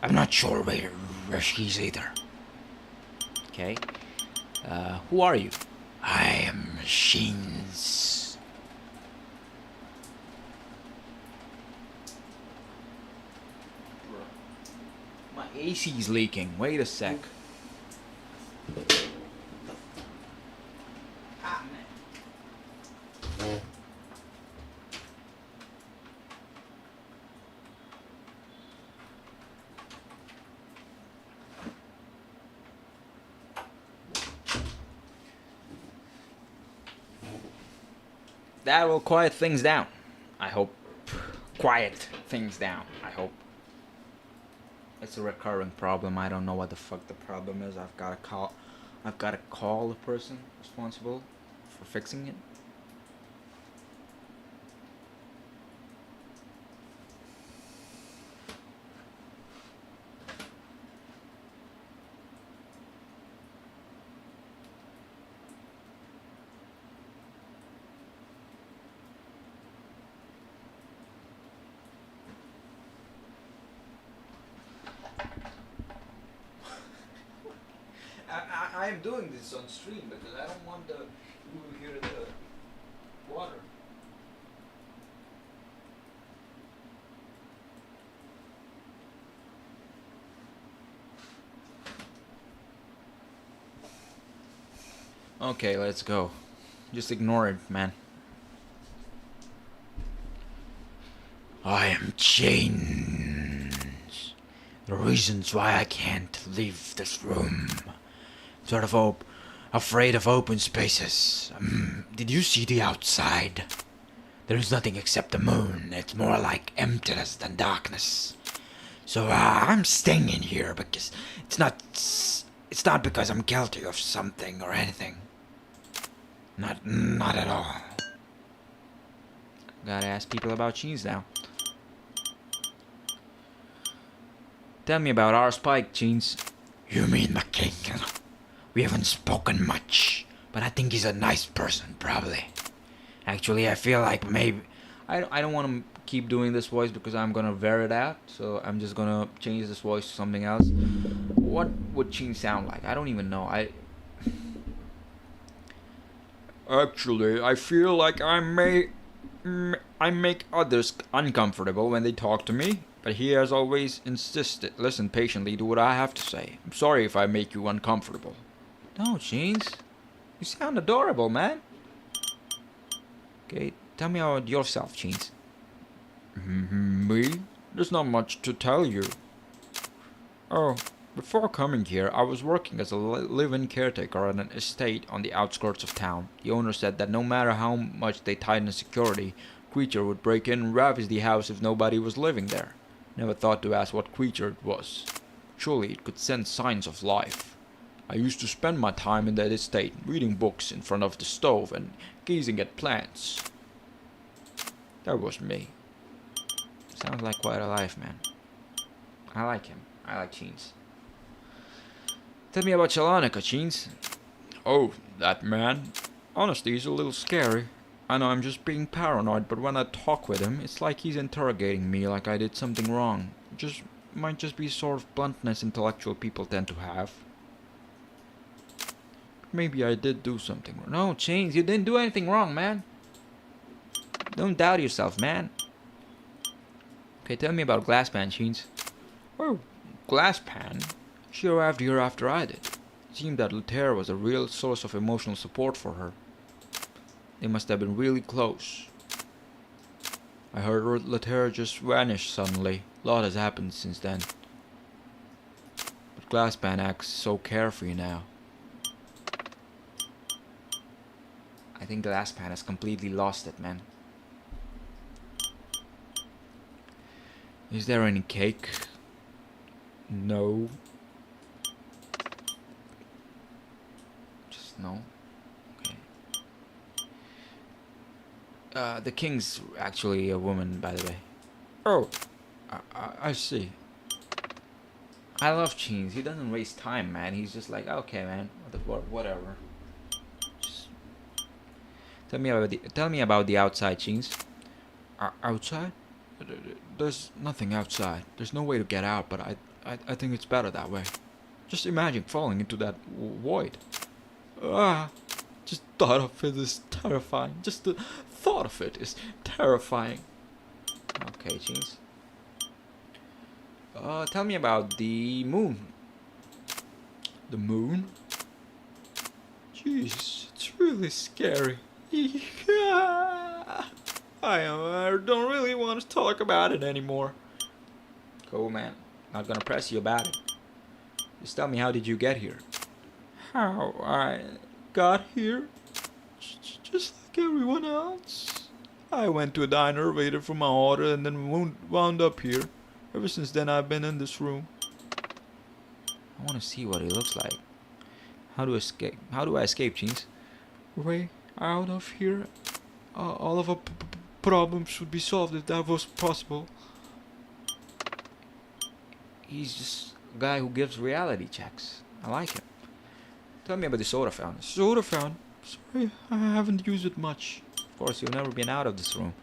I'm not sure where she's either. Okay. Who are you? I am machines. My AC's leaking. Wait a sec. Ah, man. That will quiet things down. I hope. Quiet things down. I hope. It's a recurring problem. I don't know what the fuck the problem is. I've got to call the person responsible for fixing it. I am doing this on stream because I don't want you to hear the water. Okay, let's go. Just ignore it, man. I am chains. The reasons why I can't leave this room. Sort of afraid of open spaces. Did you see the outside? There is nothing except the moon. It's more like emptiness than darkness. So I'm staying in here because it's not because I'm guilty of something or anything. Not at all. Gotta ask people about cheese now. Tell me about our Spike, Jeans. You mean the king? We haven't spoken much, but I think he's a nice person, probably. Actually, I feel like maybe I don't want to keep doing this voice because I'm gonna wear it out. So I'm just gonna change this voice to something else. What would Chin sound like? I don't even know. Actually, I feel like I make others uncomfortable when they talk to me, but he has always insisted, listen patiently to what I have to say. I'm sorry if I make you uncomfortable. No, Jeans. You sound adorable, man. Okay, tell me about yourself, Jeans. Me? There's not much to tell you. Oh, before coming here, I was working as a live-in caretaker on an estate on the outskirts of town. The owner said that no matter how much they tightened security, creature would break in and ravage the house if nobody was living there. Never thought to ask what creature it was. Surely it could sense signs of life. I used to spend my time in that estate, reading books in front of the stove and gazing at plants. That was me. Sounds like quite a life, man. I like him. I like Jeans. Tell me about Chalonica, Jeans. Oh, that man. Honestly, he's a little scary. I know I'm just being paranoid, but when I talk with him, it's like he's interrogating me like I did something wrong. Might just be sort of bluntness intellectual people tend to have. Maybe I did do something wrong. No, Jeans, you didn't do anything wrong, man. Don't doubt yourself, man. Okay, tell me about Glasspan, Jeans. Oh, Glasspan? She arrived here after I did. It seemed that Luther was a real source of emotional support for her. They must have been really close. I heard Luther just vanished suddenly. A lot has happened since then. But Glasspan acts so carefree now. I think Glasspan has completely lost it, man. Is there any cake? No. Just no. Okay. The king's actually a woman, by the way. Oh, I see. I love Cheese. He doesn't waste time, man. He's just like, okay, man, whatever. Just tell me about the outside, Cheese. Outside? There's nothing outside. There's no way to get out, but I think it's better that way. Just imagine falling into that void. Just thought of it is terrifying. Just the thought of it is terrifying. Okay, Cheese. Tell me about the moon. The moon? Jeez, it's really scary. I don't really want to talk about it anymore. Cool, man. Not gonna press you about it. Just tell me, how did you get here? How I got here? Just like everyone else. I went to a diner, waited for my order, and then wound up here. Ever since then, I've been in this room. I want to see what he looks like. How do I escape, Jeans? Way out of here. All of our problems would be solved if that was possible. He's just a guy who gives reality checks. I like him. Tell me about the soda fountain. Soda fountain? Sorry, I haven't used it much. Of course, you've never been out of this room.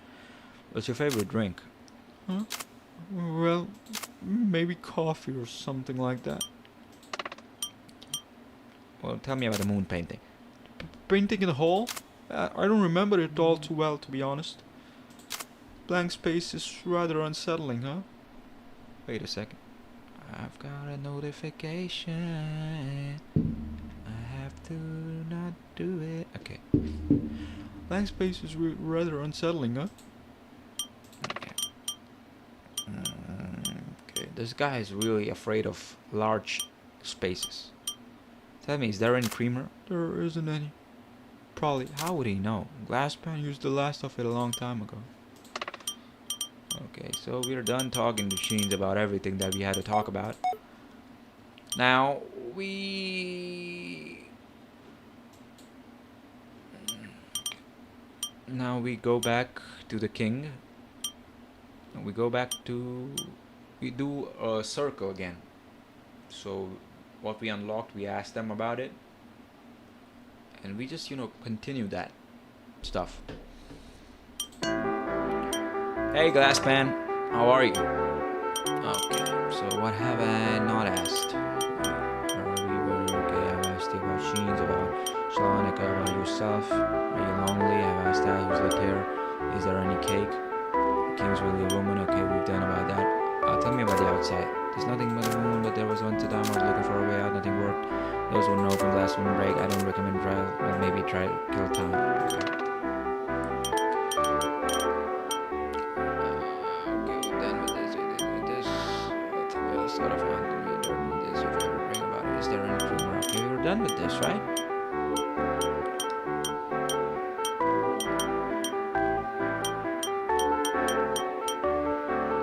What's your favorite drink? Huh? Well, maybe coffee or something like that. Well, tell me about the moon painting. Painting in the hall? I don't remember it all too well, to be honest. Blank space is rather unsettling, huh? Wait a second. I've got a notification. I have do not do it. Okay. Blank space is rather unsettling, huh? Okay. Okay. This guy is really afraid of large spaces. Tell me, is there any creamer? There isn't any. Probably. How would he know? Glasspan used the last of it a long time ago. Okay, so we're done talking to Sheens about everything that we had to talk about. Now we go back to the king. We go back to we do a circle again. So what we unlocked, we asked them about it, and we just continue that stuff. Hey Glasspan, how are you? Okay, so what have I not asked? Okay, I've asked you about Sheens, about Shalonika, about yourself. Are you lonely? I've asked that. Who's lit here? Is there any cake? The king's really a woman. Okay, we've done about that. Tell me about the outside. There's nothing but the moon, but there was once a time I was looking for a way out. Nothing worked. Those wouldn't open, glass wouldn't break. I don't recommend trial. Well, maybe try to kill time. Okay. Done with this, right?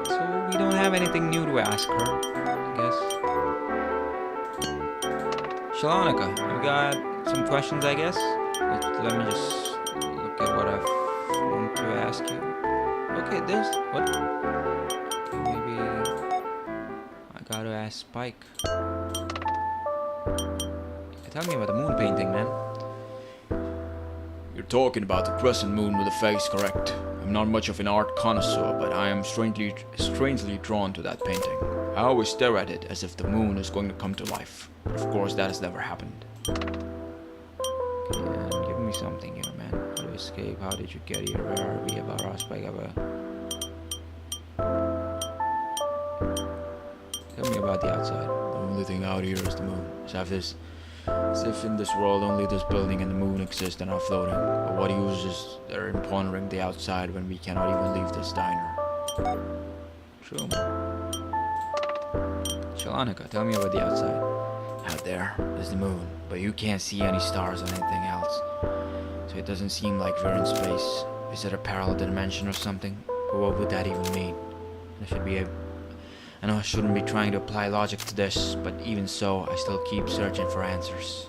So we don't have anything new to ask her, I guess. Shalonika, you got some questions, I guess? Let me just look at what I want to ask you. Okay, this. What? Okay, maybe I gotta ask Spike. Tell me about the moon painting, man. You're talking about the crescent moon with a face, correct? I'm not much of an art connoisseur, but I am strangely drawn to that painting. I always stare at it as if the moon is going to come to life. But of course, that has never happened. Yeah, give me something here, man. How to escape? How did you get here? Where are we? About our Spike? Tell me about the outside. The only thing out here is the moon. As if in this world only this building and the moon exist and are floating. But what use is there in pondering the outside when we cannot even leave this diner? True. Shalonika, tell me about the outside. Out there is the moon, but you can't see any stars or anything else. So it doesn't seem like we're in space. Is it a parallel dimension or something? But what would that even mean? I know I shouldn't be trying to apply logic to this, but even so, I still keep searching for answers.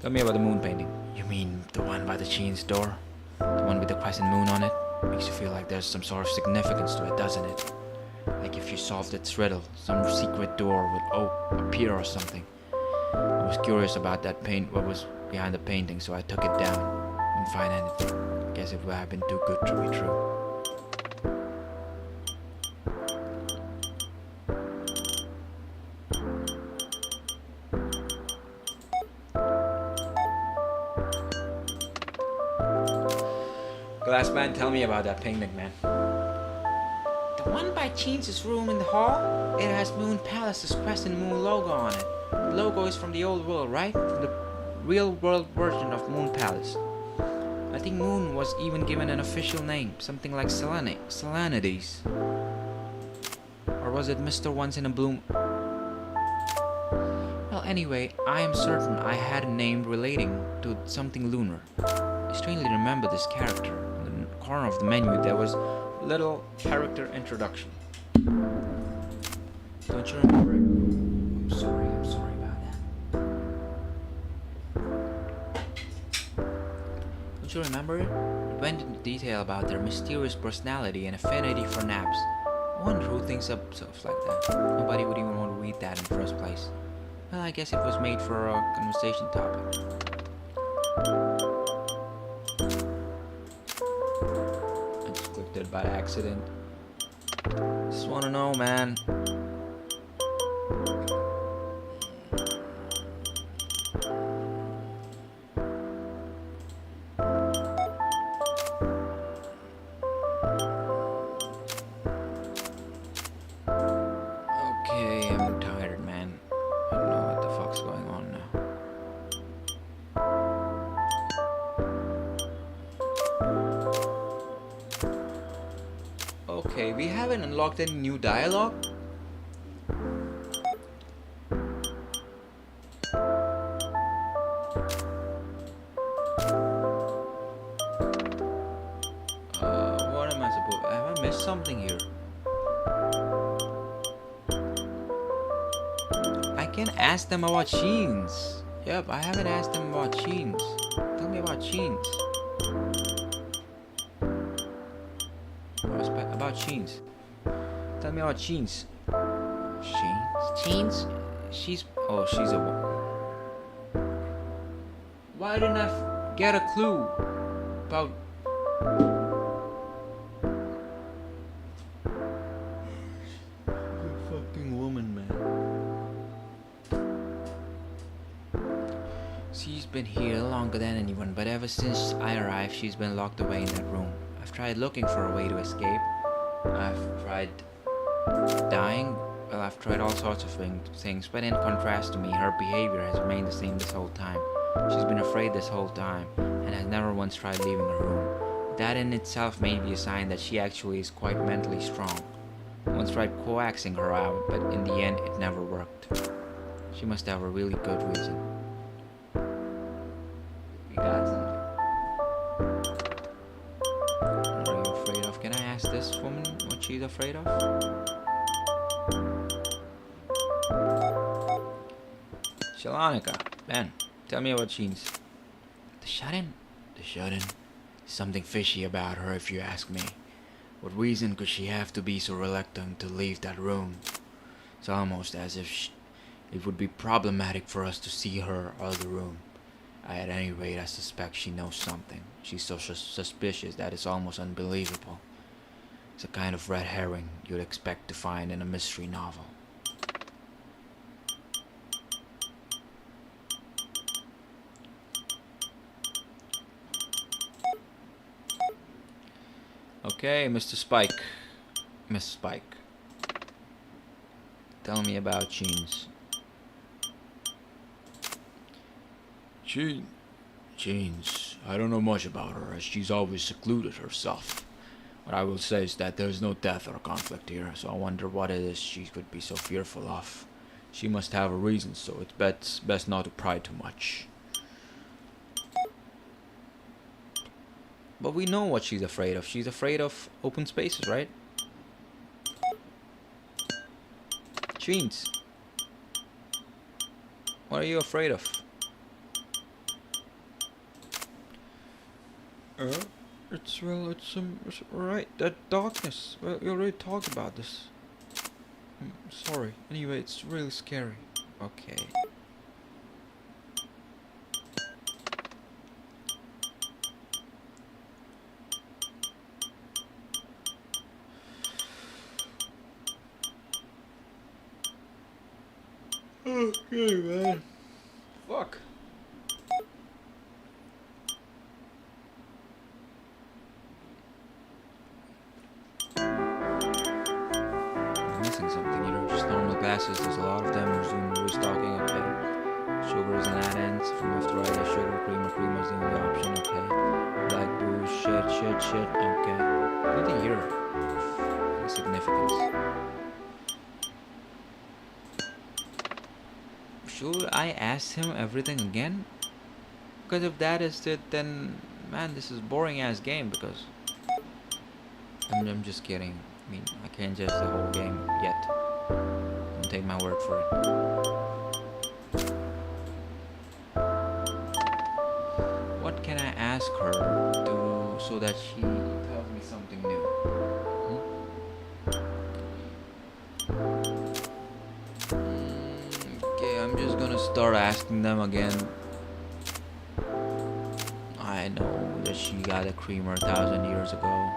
Tell me about the moon painting. You mean the one by the Sheen's door? The one with the crescent moon on it? Makes you feel like there's some sort of significance to it, doesn't it? Like if you solved its riddle, some secret door would appear or something. I was curious about that what was behind the painting, so I took it down. Didn't find anything. I guess it would have been too good to be true. Glassman, tell me about that painting, man. The one by Cheens' room in the hall? It has Moon Palace's crescent moon logo on it. The logo is from the old world, right? From the real world version of Moon Palace. I think Moon was even given an official name, something like Selenides. Or was it Mr. Once in a Bloom? Well, anyway, I am certain I had a name relating to something lunar. I strangely remember this character. In the corner of the menu, there was a little character introduction. Don't you remember it? I'm sorry about that. Don't you remember it? It went into detail about their mysterious personality and affinity for naps. I wonder who thinks up stuff like that. Nobody would even want to read that in the first place. Well, I guess it was made for a conversation topic. I just clicked it by accident. Just wanna know, man. Okay, I'm tired, man. I don't know what the fuck's going on now. Okay, we haven't unlocked any new dialogue. What am I supposed? Have I missed something here? I can ask them about Sheens. Yep, I haven't asked them about Sheens. Tell me about Sheens. About Sheens. Tell me about Sheens. Sheens? She's. Oh, she's a. Why didn't I get a clue about. Fucking woman, man. She's been here longer than anyone, but ever since I arrived, she's been locked away in that room. I've tried looking for a way to escape. I've tried dying. Well, I've tried all sorts of things, but in contrast to me, her behavior has remained the same this whole time. She's been afraid this whole time, and has never once tried leaving her room. That in itself may be a sign that she actually is quite mentally strong. I once tried coaxing her out, but in the end, it never worked. She must have a really good reason. We got something. What are you afraid of? Can I ask this woman what she's afraid of? Shalonika, Ben, tell me about Sheens. The shut-in? The shut-in? Something fishy about her, if you ask me. What reason could she have to be so reluctant to leave that room? It's almost as if it would be problematic for us to see her or the room. At any rate, I suspect she knows something. She's so suspicious that it's almost unbelievable. It's a kind of red herring you'd expect to find in a mystery novel. Okay, Mr. Spike. Miss Spike. Tell me about Sheens. Jeans, I don't know much about her, as she's always secluded herself. What I will say is that there's no death or conflict here, so I wonder what it is she could be so fearful of. She must have a reason, so it's best not to pry too much. But we know what she's afraid of. She's afraid of open spaces, right? Sheens. What are you afraid of? It's alright, that darkness. Well, we already talked about this. I'm sorry. Anyway, it's really scary. Okay. Okay, man. Fuck. I'm missing something, you know, just normal glasses. There's a lot of them. Resume restocking, okay. Sugars and add-ins. From left to right, there's sugar, creamer is the only option, okay. Black booze, shit, okay. Nothing here. Any significance. Should I ask him everything again? Because if that is it, then man, this is boring ass game. Because I'm just kidding. I mean, I can't judge the whole game yet. Don't take my word for it. What can I ask her to so that she tells me something new? Okay, I'm just gonna start asking them again. I know that she got a creamer 1,000 years ago.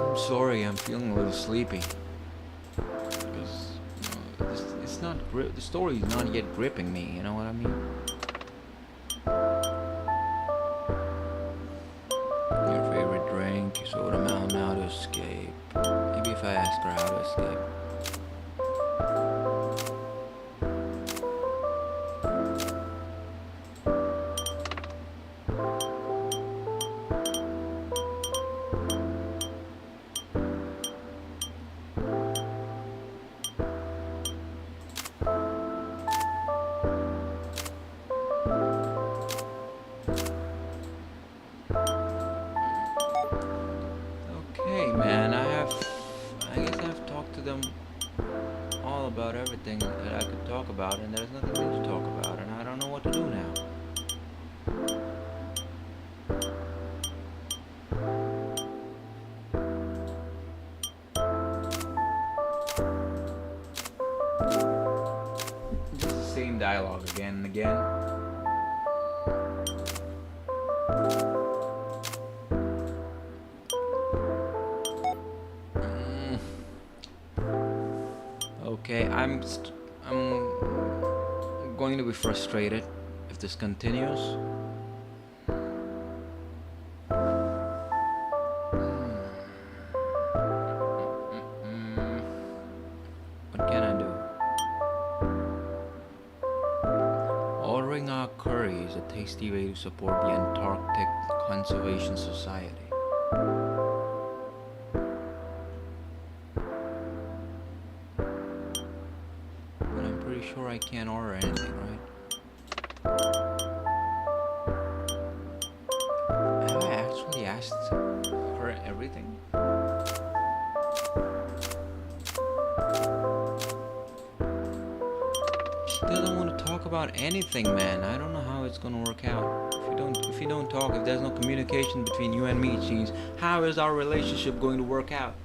I'm sorry, I'm feeling a little sleepy. Because it's not the story is not yet gripping me. You know what I mean? Your favorite drink, soda melon, now to escape. Maybe if I about everything that I could talk about, and there's nothing new to talk about, and I don't know what to do now. Just the same dialogue again and again. Okay, I'm going to be frustrated if this continues. What can I do? Ordering our curry is a tasty way to support the Antarctic Conservation Society. But I'm pretty sure I can't order anything, right? Have I actually asked her everything? Still don't want to talk about anything, man. I don't know how it's gonna work out. If you don't talk, if there's no communication between you and me, Cheese, how is our relationship going to work out?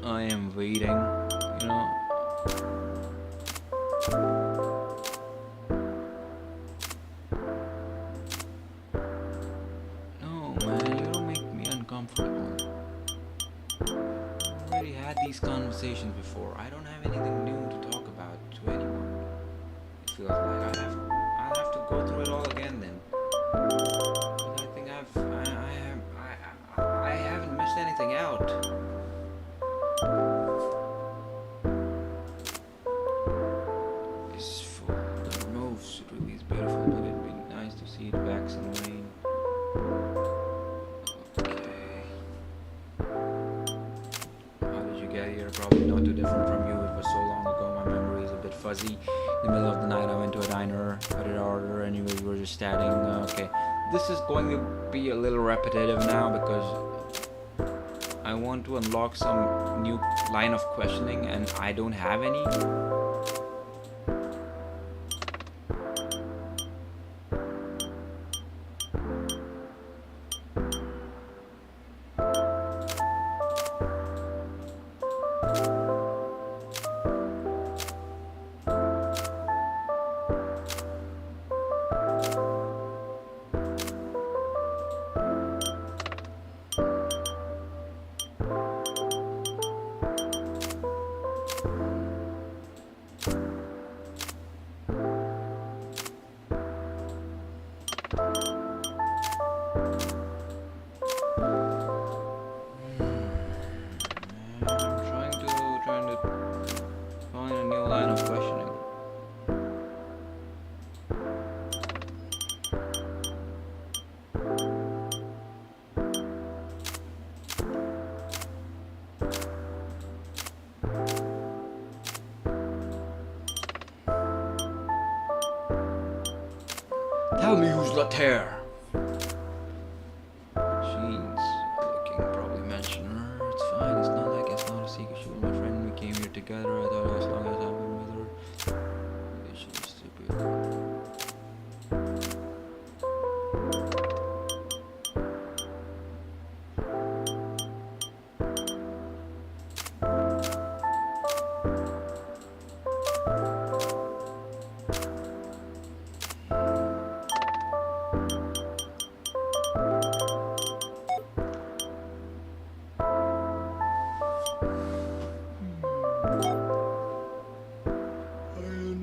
I am waiting, you know. No, man, you don't make me uncomfortable. I already had these conversations before. I don't have anything new to talk about to anyone. It feels like I'll have to go through it all again then. But I think I haven't missed anything out. This fool moves really is beautiful, but it'd be nice to see it back some rain. Okay. How did you get here? Probably not too different from you. It was so long ago, my memory is a bit fuzzy. In the middle of the night, I went to a diner, got an order, anyway, we were just chatting. Okay. This is going to be a little repetitive now because I want to unlock some new line of questioning and I don't have any. Trying to find a new line of questioning. Tell me who's Laterre. Jeans. The king probably mentioned her. It's fine. It's not a secret. She was my friend. We came here together. I thought as long as I've been with her, maybe she was stupid.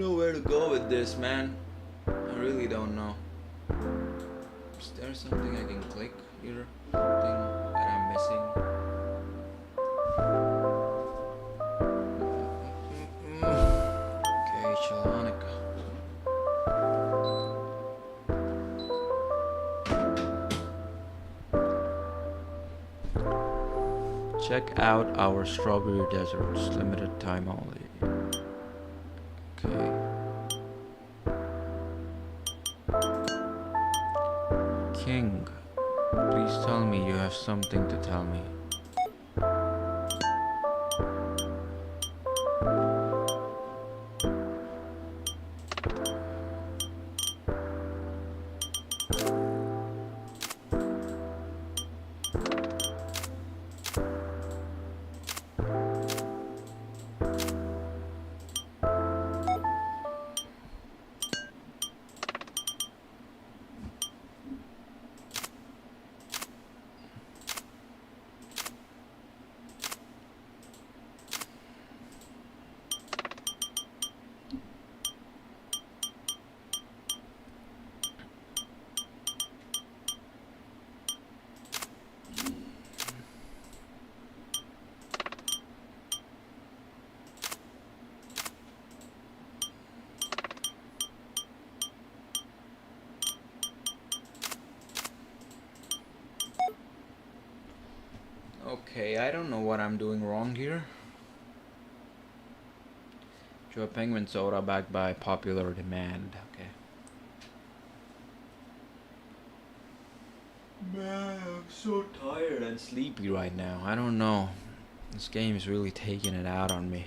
Where to go with this, man? I really don't know. Is there something I can click here? Something that I'm missing? Okay, Chalonica. Check out our strawberry deserts, limited time only. Okay. King. Please tell me you have something to tell me. Okay, I don't know what I'm doing wrong here. Joe Penguin soda backed by popular demand. Okay. Man, I'm so tired and sleepy right now. I don't know. This game is really taking it out on me.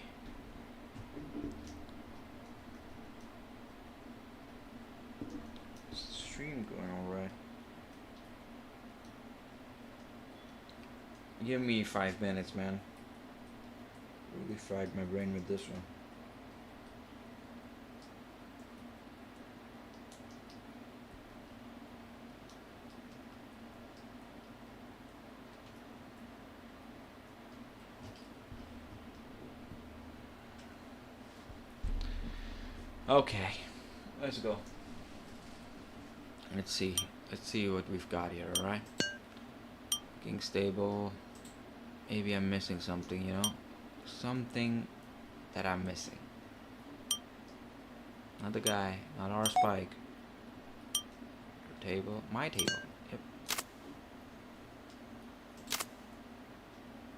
Is the stream going alright? Give me 5 minutes, man. Really fried my brain with this one. Okay, let's go. Let's see what we've got here, alright? King stable. Maybe I'm missing something, you know? Something that I'm missing. Not the guy, not our spike. Your table, my table. Yep.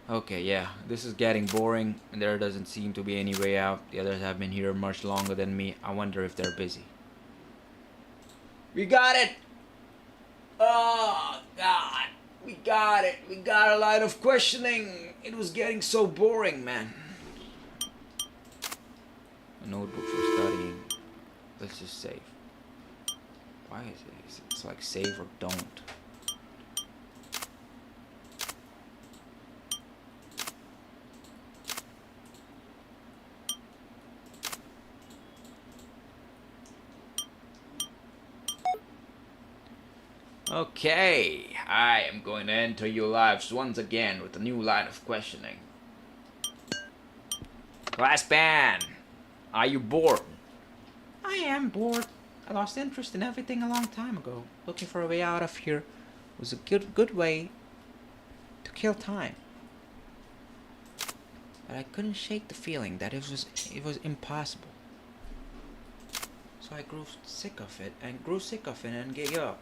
Okay, yeah, this is getting boring, and there doesn't seem to be any way out. The others have been here much longer than me. I wonder if they're busy. We got it! Oh, God! We got it! We got a line of questioning! It was getting so boring, man. A notebook for studying. Let's just save. Why is it? It's like save or don't. Okay, I am going to enter your lives once again with a new line of questioning. Class band, are you bored? I am bored. I lost interest in everything a long time ago. Looking for a way out of here was a good way to kill time. But I couldn't shake the feeling that it was impossible. So I grew sick of it and gave up.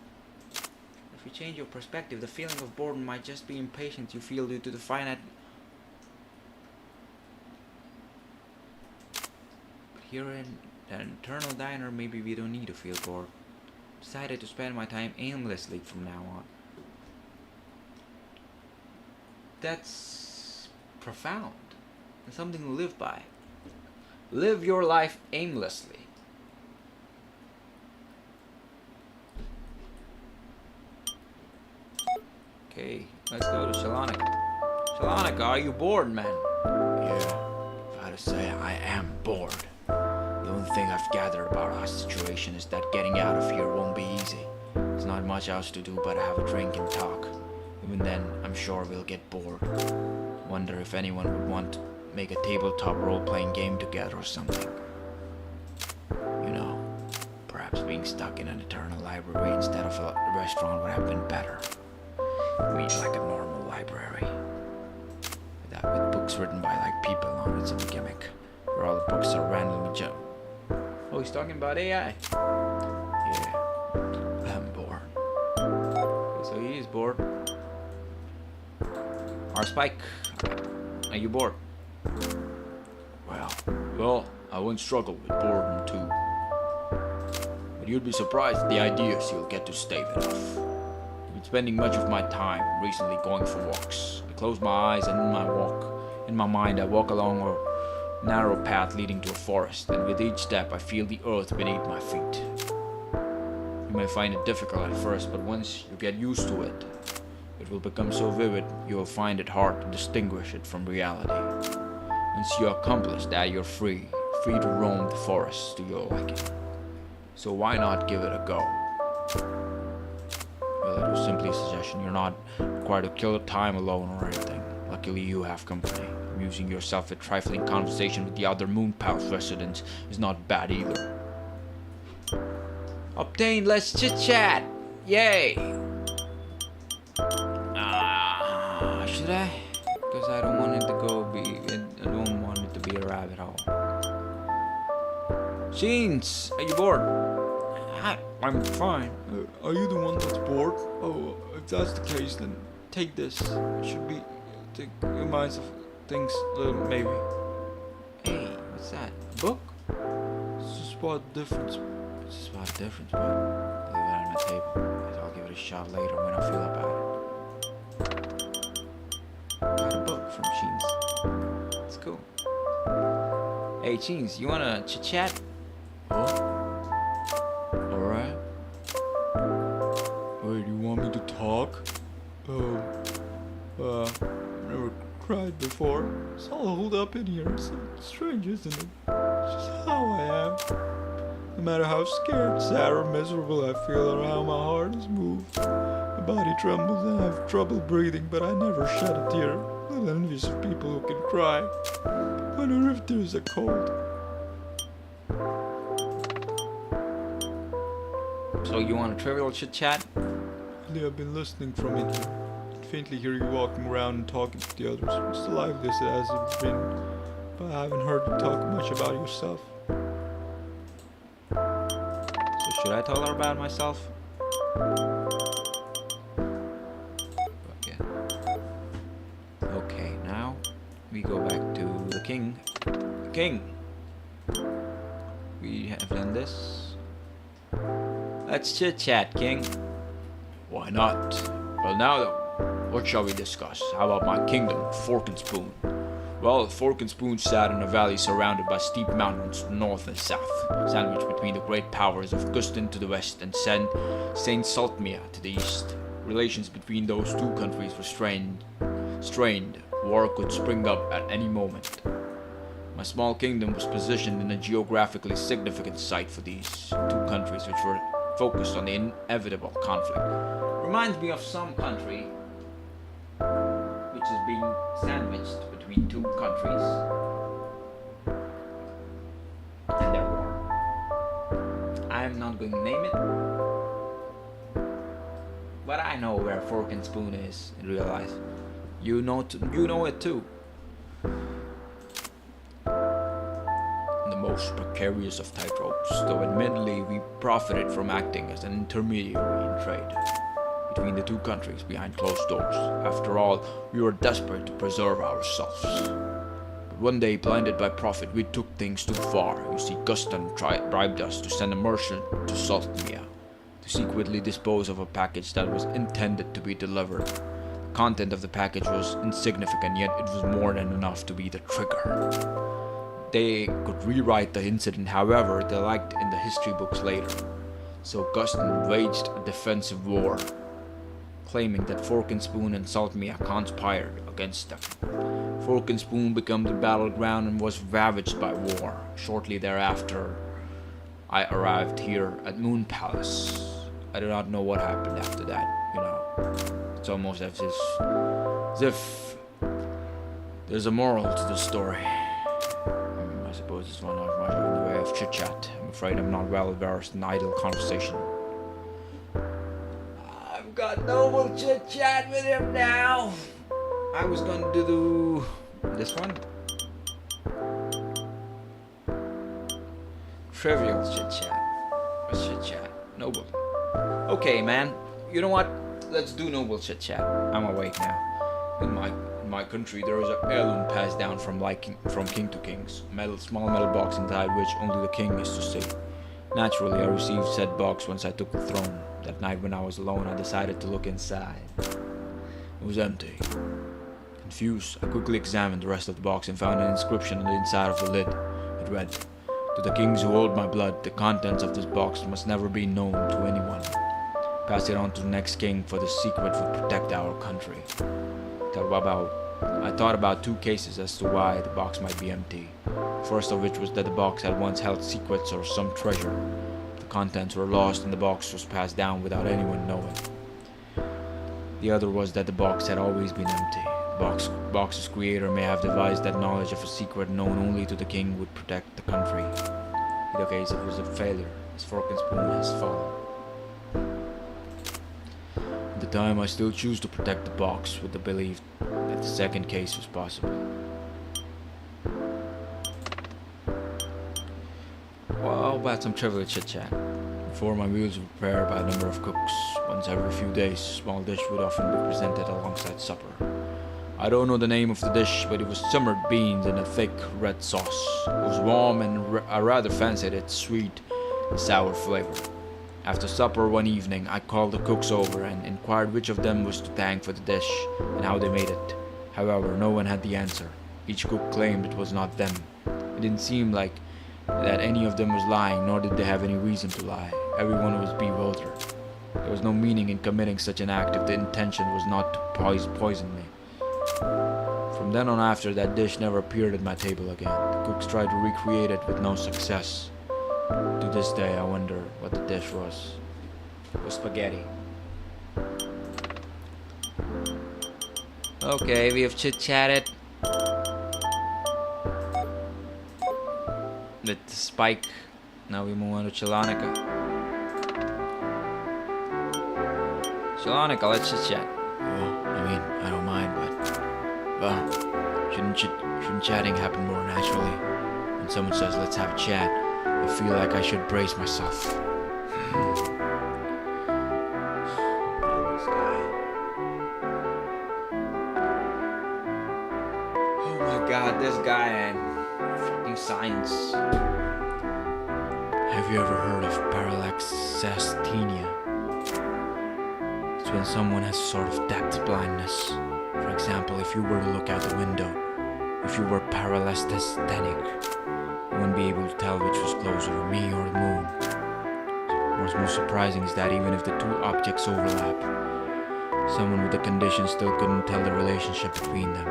If you change your perspective, the feeling of boredom might just be impatience you feel due to the finite. But here in an eternal diner, maybe we don't need to feel bored. Decided to spend my time aimlessly from now on. That's profound and something to live by. Live your life aimlessly. Okay, let's go to Shalonika. Shalonika, are you bored, man? Yeah, if I had to say, I am bored. The only thing I've gathered about our situation is that getting out of here won't be easy. There's not much else to do but have a drink and talk. Even then, I'm sure we'll get bored. Wonder if anyone would want to make a tabletop role-playing game together or something. You know, perhaps being stuck in an eternal library instead of a restaurant would have been better. I mean, like a normal library. With books written by like people on it, some gimmick. Where all the books are randomly jumped. Oh, he's talking about AI. Yeah, I'm bored. Okay, so he is bored. Our Spike, are you bored? Well, I once struggled with boredom too. But you'd be surprised at the ideas you'll get to stave it off. If been spending much of my time recently going for walks. I close my eyes and in my mind I walk along a narrow path leading to a forest, and with each step I feel the earth beneath my feet. You may find it difficult at first, but once you get used to it, it will become so vivid you will find it hard to distinguish it from reality. Once you accomplish that, you're free to roam the forest to your liking. So why not give it a go? Well, it was simply a suggestion. You're not required to kill time alone or anything. Luckily, you have company. Amusing yourself with trifling conversation with the other Moon Palace residents is not bad either. Obtained, let's chit-chat! Yay! Should I? Because I don't want it to I don't want it to be a rabbit hole. Sheens, are you bored? I'm fine. Are you the one that's bored? Oh, if that's the case, then take this. It should be reminds of things, maybe. Hey, what's that? A book? It's just spot difference. It's just about a difference, but leave it on my table. I'll give it a shot later when I feel about it. Got a book from Sheens. It's cool. Hey, Sheens, you wanna chit-chat? Alright. Wait, you want me to talk? I've never cried before. It's all holed up in here. It's so strange, isn't it? It's just how I am. No matter how scared, sad, or miserable I feel, or how my heart is moved, my body trembles and I have trouble breathing, but I never shed a tear. A little envious of people who can cry. Wonder if there's a cold. So you want a trivial chit-chat? Lately I've been listening from in here. I can faintly hear you walking around and talking to the others. It's the liveliest it has ever been, but I haven't heard you talk much about yourself. So should I tell her about myself? Okay. Okay, now we go back to the king. King! We have done this. Let's chit-chat, King. Why not? Well, now then, what shall we discuss? How about my kingdom, Fork and Spoon? Well, Fork and Spoon sat in a valley surrounded by steep mountains to the north and south, sandwiched between the great powers of Gustin to the west and Saint Saltmia to the east. Relations between those two countries were strained. War could spring up at any moment. My small kingdom was positioned in a geographically significant site for these two countries, which were focused on the inevitable conflict. Reminds me of some country which is being sandwiched between two countries and their war. I'm not going to name it, but I know where Fork and Spoon is in real life. You know it too. The most precarious of tightropes, though admittedly we profited from acting as an intermediary in trade between the two countries behind closed doors. After all, we were desperate to preserve ourselves. But one day, blinded by profit, we took things too far. You see, Guston bribed us to send a merchant to Saltmia to secretly dispose of a package that was intended to be delivered. The content of the package was insignificant, yet it was more than enough to be the trigger. They could rewrite the incident however they liked in the history books later. So Guston waged a defensive war, claiming that Fork and Spoon and Saltmia conspired against them. Fork and Spoon became the battleground and was ravaged by war. Shortly thereafter, I arrived here at Moon Palace. I do not know what happened after that, It's almost as if there's a moral to the story. I suppose it's not much in the way of chit-chat. I'm afraid I'm not well versed in idle conversation. I've got noble chit-chat with him now. I was going to do this one. Trivial chit-chat. What's chit-chat? Noble. Okay, man. You know what? Let's do noble chit-chat. I'm awake now. In my country, there is an heirloom passed down from king to kings. Small metal box inside which only the king is to see. Naturally, I received said box once I took the throne. That night when I was alone, I decided to look inside. It was empty. Confused, I quickly examined the rest of the box and found an inscription on the inside of the lid. It read, "To the kings who hold my blood, the contents of this box must never be known to anyone. Pass it on to the next king, for the secret will protect our country." I thought about two cases as to why the box might be empty. First of which was that the box had once held secrets or some treasure. The contents were lost and the box was passed down without anyone knowing. The other was that the box had always been empty. The box's creator may have devised that knowledge of a secret known only to the king would protect the country. Either case, it was a failure. His fork and spoon has fallen. At the time, I still choose to protect the box with the belief that the second case was possible. Well, about some trivial chit-chat. Before my meals were prepared by a number of cooks, once every few days, a small dish would often be presented alongside supper. I don't know the name of the dish, but it was simmered beans in a thick red sauce. It was warm and I rather fancied its sweet and sour flavor. After supper one evening, I called the cooks over and inquired which of them was to thank for the dish and how they made it. However, no one had the answer. Each cook claimed it was not them. It didn't seem like that any of them was lying, nor did they have any reason to lie. Everyone was bewildered. There was no meaning in committing such an act if the intention was not to poison me. From then on after, that dish never appeared at my table again. The cooks tried to recreate it with no success. To this day, I wonder what the dish was. It was spaghetti. Okay, we have chit-chatted with Spike. Now we move on to Chalonica. Chalonica, let's chit-chat. I don't mind, but shouldn't chatting happen more naturally? When someone says, "Let's have a chat," I feel like I should brace myself. Oh my god, this guy, man. Fucking science. Have you ever heard of parallaxasthenia? It's when someone has sort of depth blindness. For example, if you were to look out the window, if you were parallaxasthenic, you wouldn't be able to tell which was closer, me or the moon. What's most surprising is that even if the two objects overlap, someone with the condition still couldn't tell the relationship between them.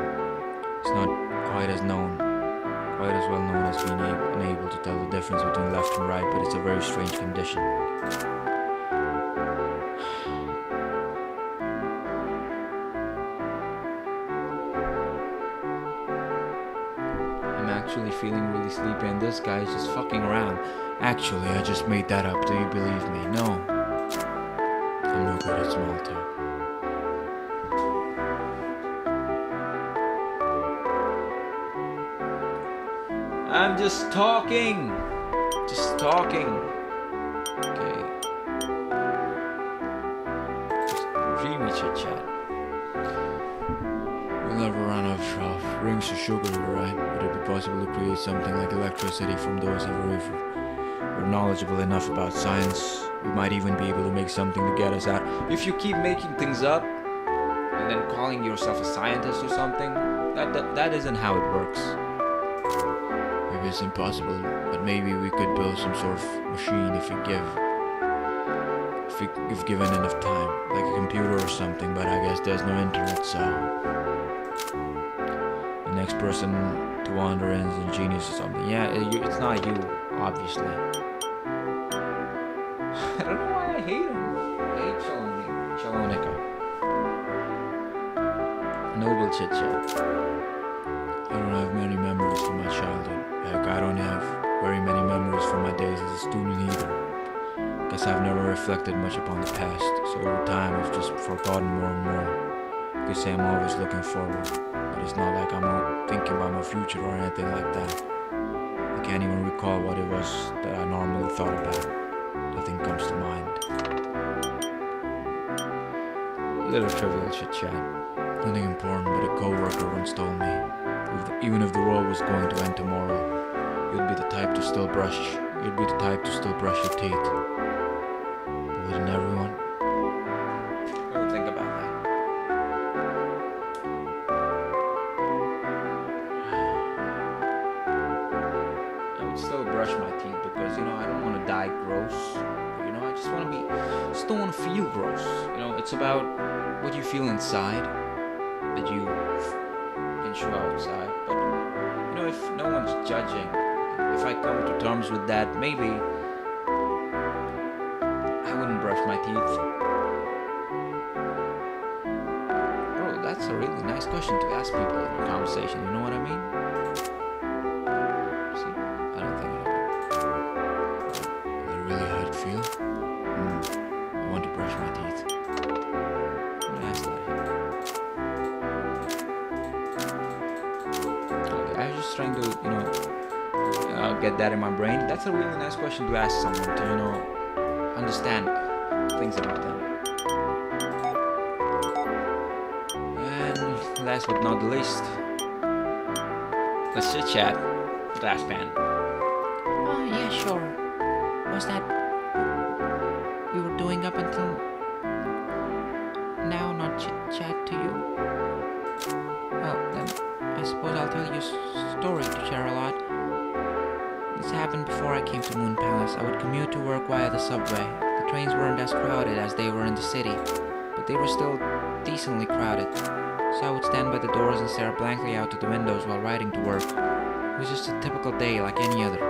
It's not quite as well known as being unable to tell the difference between left and right, but it's a very strange condition. I'm actually feeling really sleepy and this guy is just fucking around. Actually, I just made that up. Do you believe me? No. I'm no good at small talk. I'm just talking. Just talking. Okay. Just dreamy chit chat. We'll never run out of rings of sugar here, right? Would it be possible to create something like electricity from those if we're knowledgeable enough about science? We might even be able to make something to get us out. If you keep making things up and then calling yourself a scientist or something, that isn't how it works. Maybe it's impossible, but maybe we could build some sort of machine if given enough time, like a computer or something. But I guess there's no internet, so the next person to wander in is a genius or something. Yeah, it's not you, obviously. I don't know why I hate him. I hate Chalonica. Noble chit chat. I don't have many memories from my childhood. Heck, I don't have very many memories from my days as a student either. Guess I've never reflected much upon the past, so over time I've just forgotten more and more. You could say I'm always looking forward, but it's not like I'm out thinking about my future or anything like that. I can't even recall what it was that I normally thought about. Nothing comes to mind. Little trivial chit chat. Nothing important, but a co-worker once told me, even if the world was going to end tomorrow, you'd be the type to still brush your teeth. But wouldn't everyone? like gross. I just want to be, just don't want to feel gross. It's about what you feel inside that you can show outside. But if no one's judging, if I come to terms with that, maybe I wouldn't brush my teeth. Bro, that's a really nice question to ask people in a conversation. You know what I mean? See, I don't think I do. Is that really how it feel? I want to brush my teeth. I'm gonna ask that. Okay, I was just trying to, get that in my brain. That's a really nice question to ask someone to, understand things about them. And last but not the least, let's chit chat. Last band. Oh, yeah, sure. Was that we were doing up until now, not chit-chat to you? Well, then I suppose I'll tell you a story to share a lot. This happened before I came to Moon Palace. I would commute to work via the subway. The trains weren't as crowded as they were in the city, but they were still decently crowded. So I would stand by the doors and stare blankly out to the windows while riding to work. It was just a typical day like any other.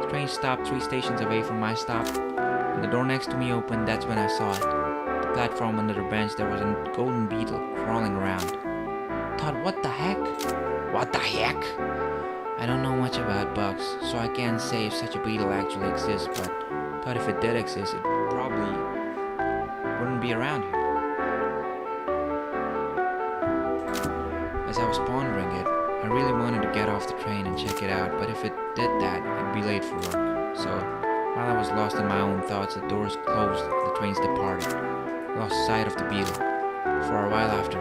The train stopped 3 stations away from my stop. When the door next to me opened, that's when I saw it. The platform under the bench, there was a golden beetle crawling around. Thought, what the heck? What the heck? I don't know much about bugs, so I can't say if such a beetle actually exists, but thought if it did exist, it probably wouldn't be around here. As I was pondering it, I really wanted to get off the train and check it out, but if it did that, I'd be late for work. So, while I was lost in my own thoughts, the doors closed, the trains departed. Lost sight of the beetle. For a while after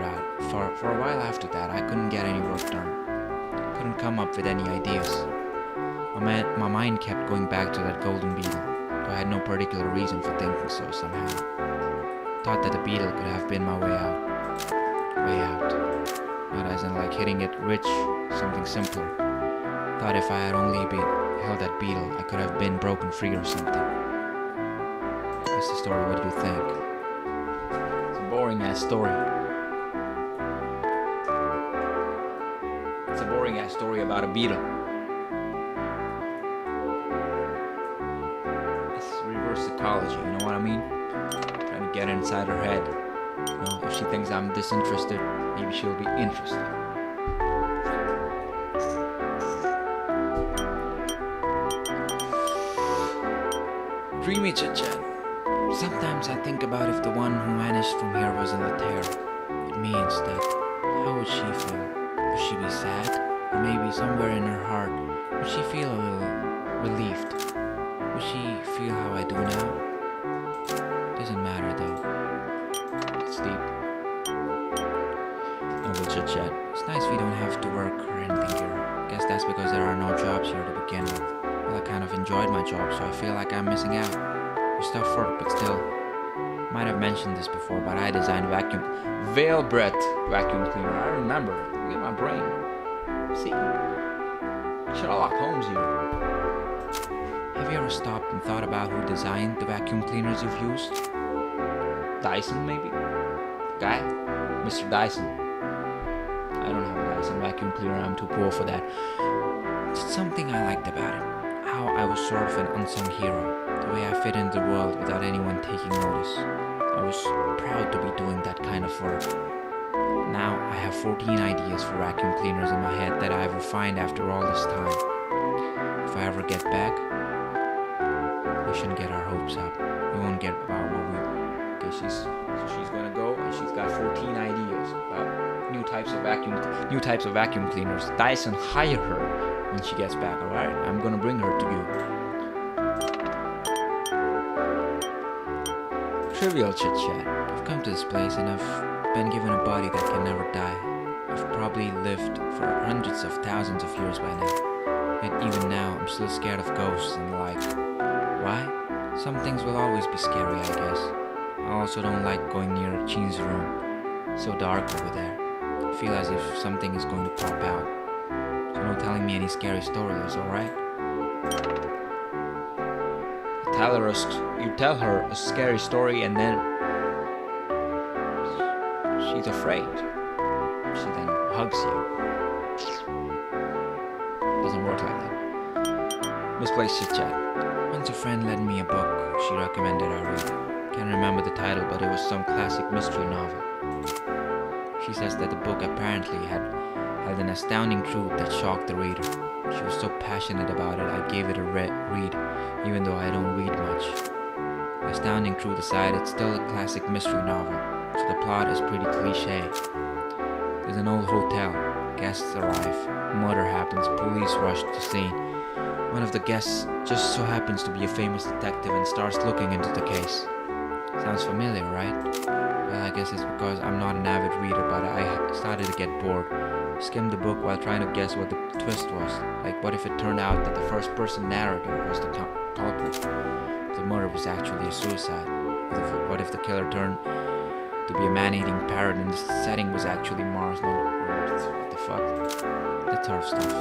that, I couldn't get any work done. Couldn't come up with any ideas. My mind kept going back to that golden beetle, though I had no particular reason for thinking so somehow. Thought that the beetle could have been my way out. Way out. Not as in like hitting it rich, something simpler. Thought if I had only held that beetle, I could have been broken free or something. That's the story, what do you think? It's a boring ass story. It's a boring ass story about a beetle. It's reverse psychology, you know what I mean? Trying to get inside her head. If she thinks I'm disinterested, maybe she'll be interested. Dreamy chit chat. Sometimes I think about if the one who vanished from here was in the tear. It means that how would she feel? Would she be sad? Or maybe somewhere in her heart, would she feel a little relieved? Would she feel how I do now? Doesn't matter though. It's deep. And we'll chit chat. It's nice we don't have to work or anything here. Guess that's because there are no jobs here to begin with. Well, I kind of enjoyed my job, so I feel like I'm missing out. It's tough work, but still. Might have mentioned this before, but I designed veil breath vacuum cleaner. I remember. Look at my brain. See? Sherlock Holmes here. Have you ever stopped and thought about who designed the vacuum cleaners you've used? Dyson, maybe? Guy? Mr. Dyson. I don't have a Dyson vacuum cleaner. I'm too poor for that. It's something I liked about it. How I was sort of an unsung hero. The way I fit into the world without anyone taking notice. I was proud to be doing that kind of work. Now I have 14 ideas for vacuum cleaners in my head that I've refined after all this time. If I ever get back, we shouldn't get our hopes up. We won't get about what we... Okay, she's gonna go and she's got 14 ideas about new types of vacuum cleaners. Dyson, hire her when she gets back, alright? I'm gonna bring her to you. Trivial chit chat. I've come to this place and I've been given a body that can never die. I've probably lived for hundreds of thousands of years by now. Yet even now, I'm still scared of ghosts and the like. Why? Some things will always be scary, I guess. I also don't like going near Chin's room. So dark over there. I feel as if something is going to pop out. So no telling me any scary stories, alright? I you tell her a scary story, and then she's afraid. She then hugs you. Doesn't work like that. Misplaced chit chat. Once a friend lent me a book she recommended I read. Can't remember the title, but it was some classic mystery novel. She says that the book apparently held an astounding truth that shocked the reader. She was so passionate about it, I gave it a read, even though I don't read much. Astounding truth aside, it's still a classic mystery novel, so the plot is pretty cliche. There's an old hotel. Guests arrive. Murder happens. Police rush to the scene. One of the guests just so happens to be a famous detective and starts looking into the case. Sounds familiar, right? Well, I guess it's because I'm not an avid reader, but I started to get bored. Skimmed the book while trying to guess what the twist was. Like, what if it turned out that the first-person narrator was the culprit? The murder was actually a suicide. What if the killer turned to be a man-eating parrot and the setting was actually Mars, not Earth? What the fuck? That sort of stuff.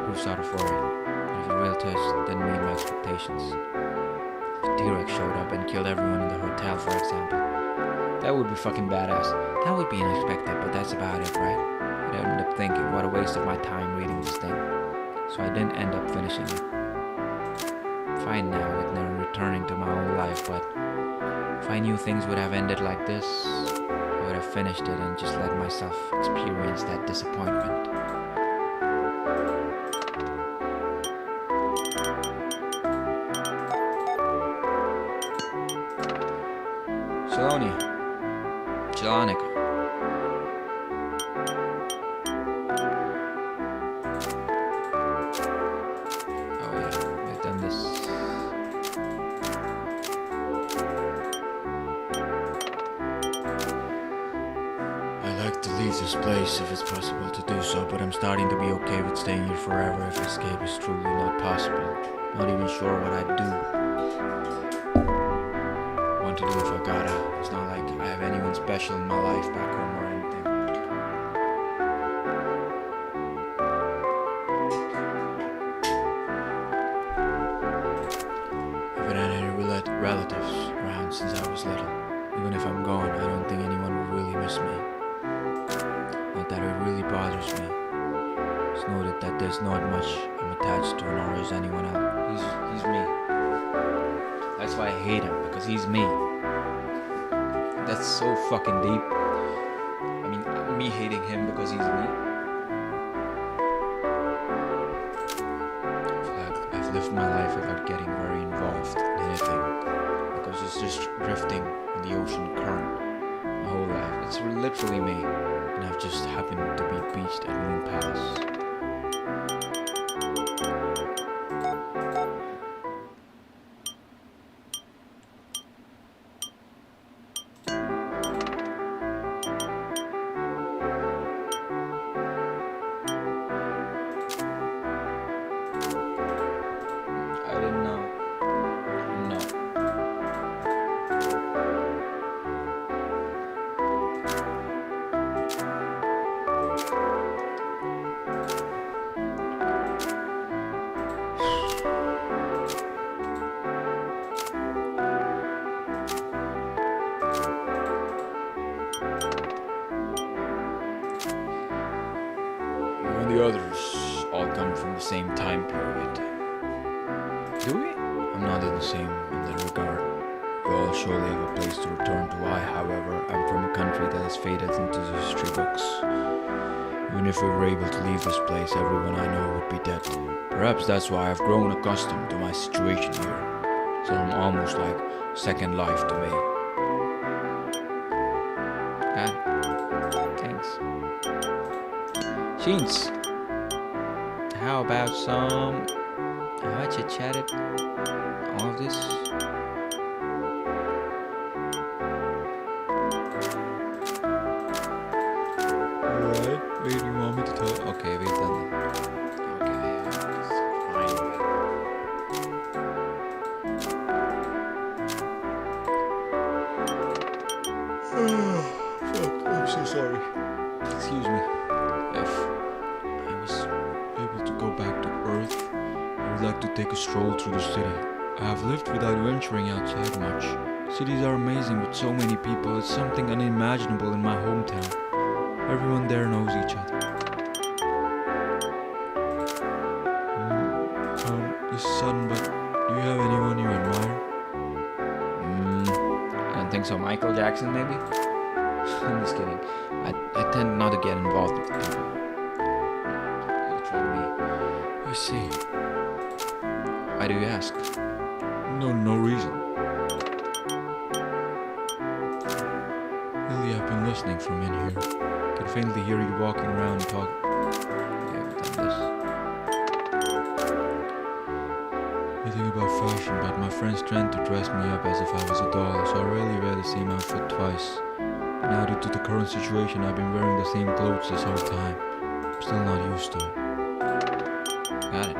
Grew sort of worried. But if the real twist didn't meet my expectations. If T-Rex showed up and killed everyone in the hotel, for example. That would be fucking badass. That would be unexpected, but that's about it, right? I ended up thinking, what a waste of my time reading this thing. So I didn't end up finishing it. Fine now with never returning to my old life, but if I knew things would have ended like this, I would have finished it and just let myself experience that disappointment. Chelonica. Oh yeah, we've done this. I like to leave this place if it's possible to do so, but I'm starting to be okay with staying here forever if escape is truly not possible. Not even sure what I'd do. Want to do if I gotta. It's not like I have anyone special in my life back home or anything. I haven't had any relatives around since I was little. Even if I'm gone, I don't think anyone will really miss me. Not that it really bothers me. It's noted that there's not much I'm attached to nor is anyone else. He's me. That's why I hate him, because he's me. That's so fucking deep. I mean, me hating him because he's me. I feel like I've lived my life without getting very involved in anything, because it's just drifting in the ocean current my whole life. It's literally me, and I've just happened to be beached at Moon Palace. I didn't know. No. You and the others all come from the same time period. Do we? I'm not in the same in that regard. You all surely have a place to return to. I, however, am from a country that has faded into the history books. Even if we were able to leave this place, everyone I know would be dead. Perhaps that's why I've grown accustomed to my situation here. So I'm almost like second life to me. Thanks. Sheens. How about some... Have I chit-chatted all of this? Alright, wait, you want me to talk? Okay, we've done that. Okay, it's fine. Fuck, I'm so sorry. Excuse me. If I was able to go back to Earth, I would like to take a stroll through the city. I have lived without venturing outside much. Cities are amazing with so many people. It's something unimaginable in my hometown. Everyone there knows each other. This is sudden, but do you have anyone you admire? I don't think so. Michael Jackson, maybe? I'm just kidding. I tend not to get involved with people. Literally me. I see. Why do you ask? No reason. Lately, I've been listening from in here. Can faintly hear you walking around and talking. Yeah, I've done this. I think about fashion, but my friends tend to dress me up as if I was a doll, so I rarely wear the same outfit twice. Now, due to the current situation, I've been wearing the same clothes this whole time. I'm still not used to it. Got it.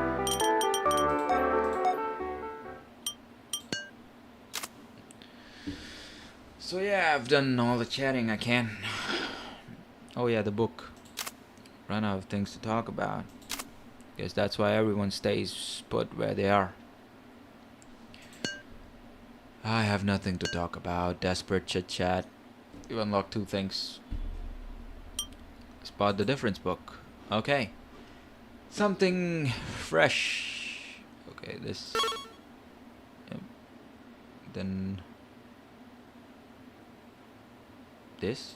So yeah, I've done all the chatting I can. Oh yeah, the book. Run out of things to talk about. Guess that's why everyone stays put where they are. I have nothing to talk about. Desperate chit chat. You unlock 2 things. Spot the difference book. Okay. Something fresh. Okay, this. Yep. Then this.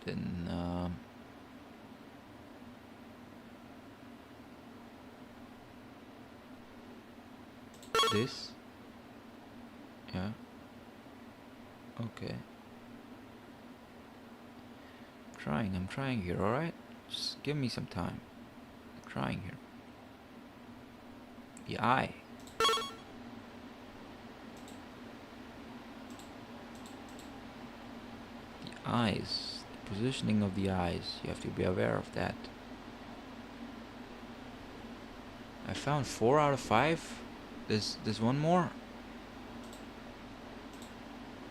Then this. Yeah. Okay. I'm trying here, alright? Just give me some time. I'm trying here. The eye. The eyes. The positioning of the eyes. You have to be aware of that. I found 4 out of 5. There's one more.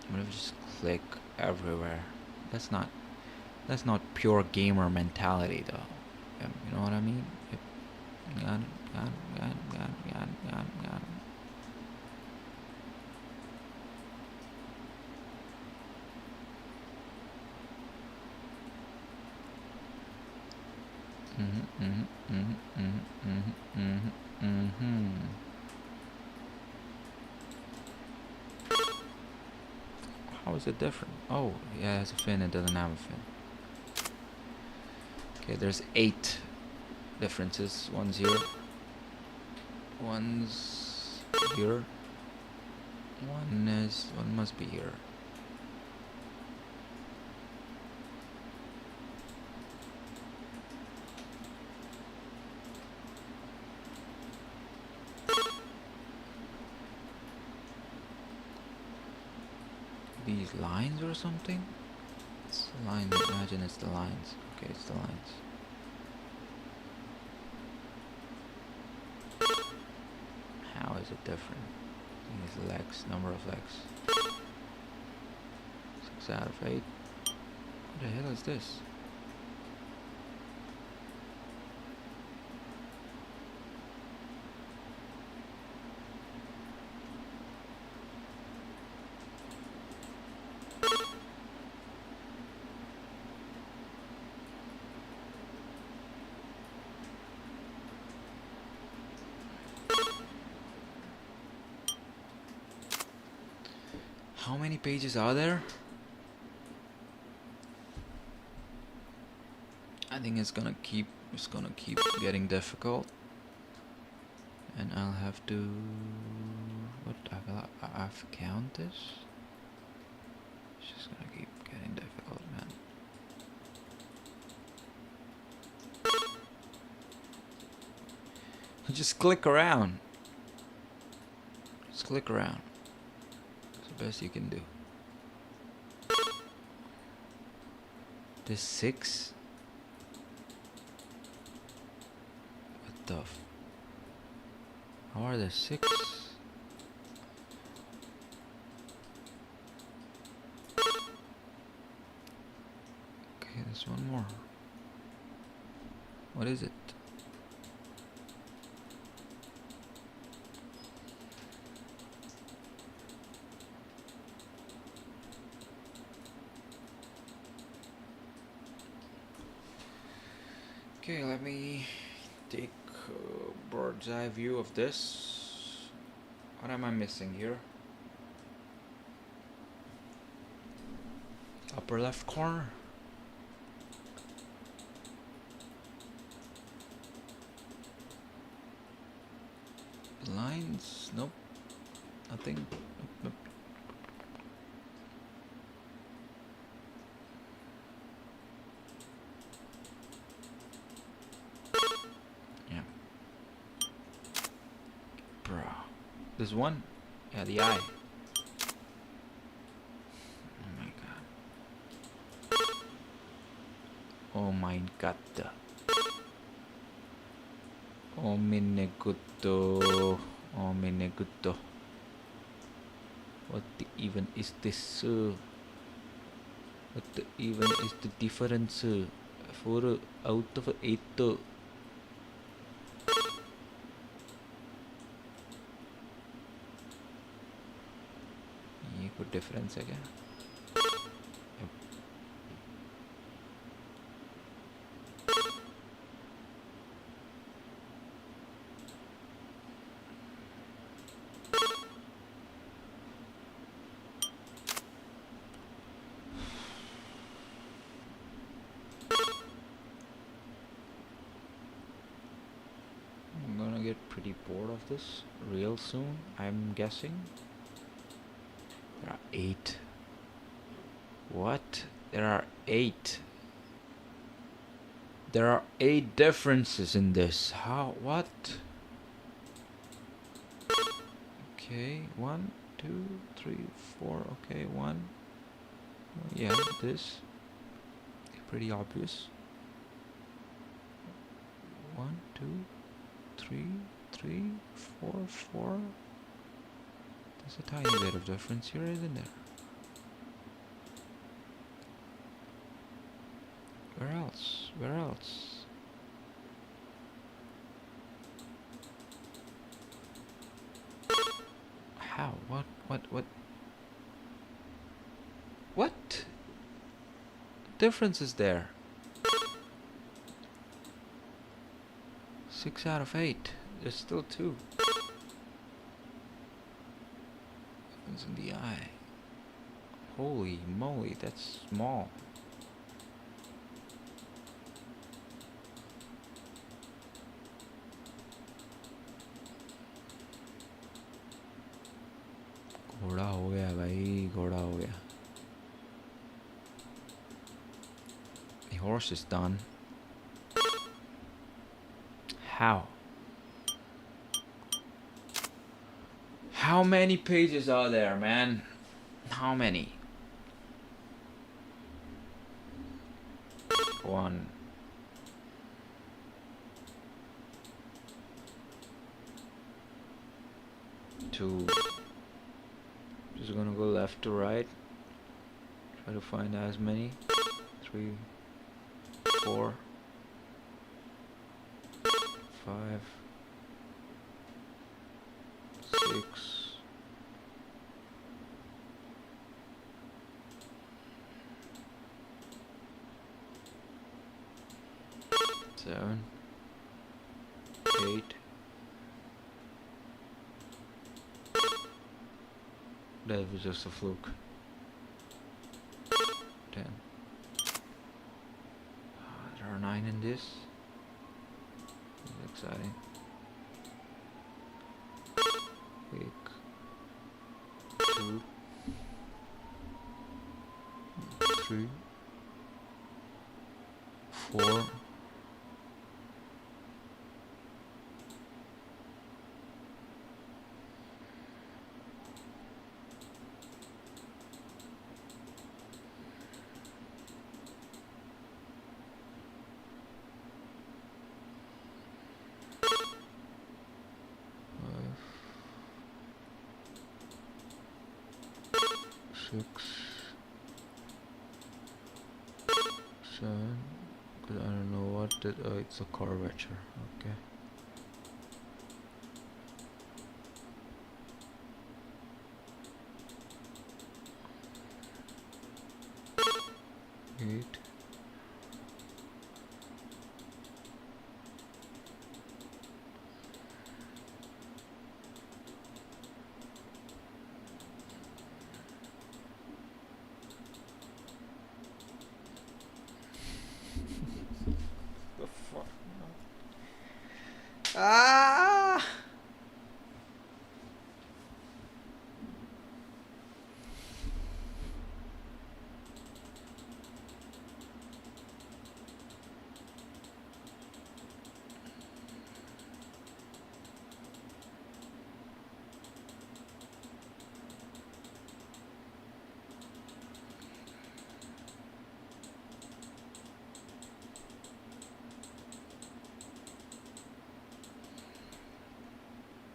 I'm gonna just click everywhere. That's not pure gamer mentality though. You know what I mean? Yep. Got it. How is it different? Oh, yeah, it has a fin, it doesn't have a fin. Okay, there's 8 differences. One's here. One's here. One must be here. These lines or something? It's the lines, imagine it's the lines. Okay, it's the lines. How is it different? These legs, number of legs. 6 out of 8. What the hell is this? How many pages are there? I think it's gonna keep getting difficult, and I'll have to I have to count this. It's just gonna keep getting difficult, man. Just click around. Just click around. Best you can do. This 6. What the how are there 6? Okay, there's one more. What is it? Okay, let me take a bird's eye view of this. What am I missing here? Upper left corner. Lines? Nope. Nothing. Nope, nope. Yeah. Bro. This one? Yeah, the eye. Oh my god. Oh my god. Oh mine gutto. Oh mine gutto. What even is this? What even is the difference? For out of 8. ये कोई difference है क्या? Yep. I'm gonna get pretty bored of this real soon, I'm guessing. There are 8. What? There are 8. There are 8 differences in this. How? What? Okay, 1, 2, 3, 4. Okay, 1. Yeah, this. Pretty obvious. 1, 2, 3, 3, 4, 4. There's a tiny bit of difference here, isn't there? Where else? Where else? How? What? What? Difference is there. 6 out of 8. There's still 2. Difference in the eye. Holy moly, that's small. घोड़ा हो गया भाई, घोड़ा हो गया. The horse is done. How? How many pages are there, man? How many? 1. 2. Just gonna go left to right. Try to find as many. 3, 4, 5, 6. 7, 8. That was just a fluke. 10. There are 9 in this. This is exciting. 8, 2, 3, 4. 6, 7. Because I don't know what that. Oh, it's a curvature. Okay. 8. Ah!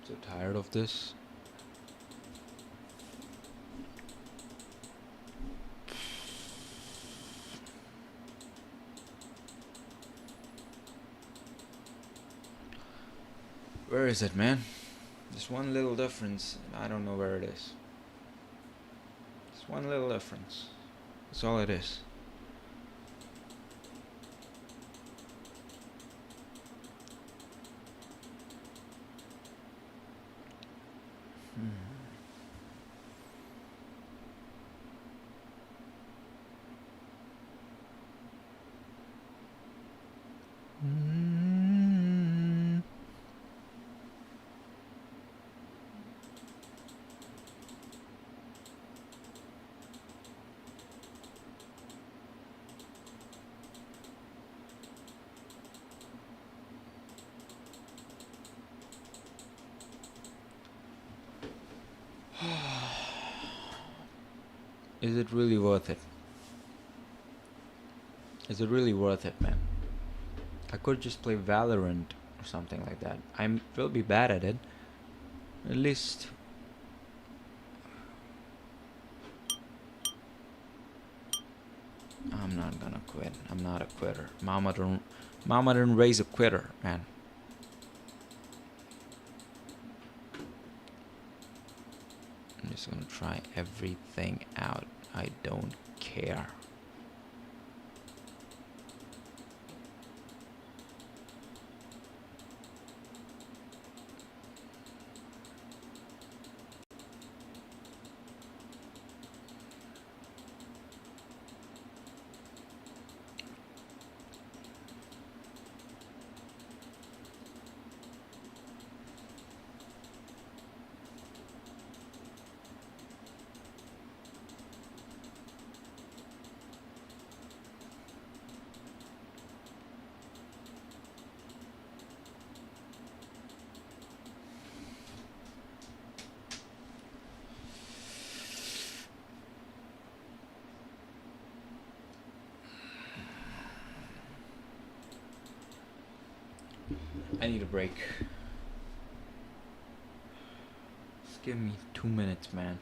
So tired of this. Where is it, man? Just one little difference. I don't know where it is. Just one little difference. That's all it is. Is it really worth it? Is it really worth it, man? I could just play Valorant or something like that. I will be bad at it. At least. I'm not gonna quit. I'm not a quitter. Mama didn't raise a quitter, man. I'm just gonna try everything out. I don't care. I need a break. Just give me 2 minutes, man.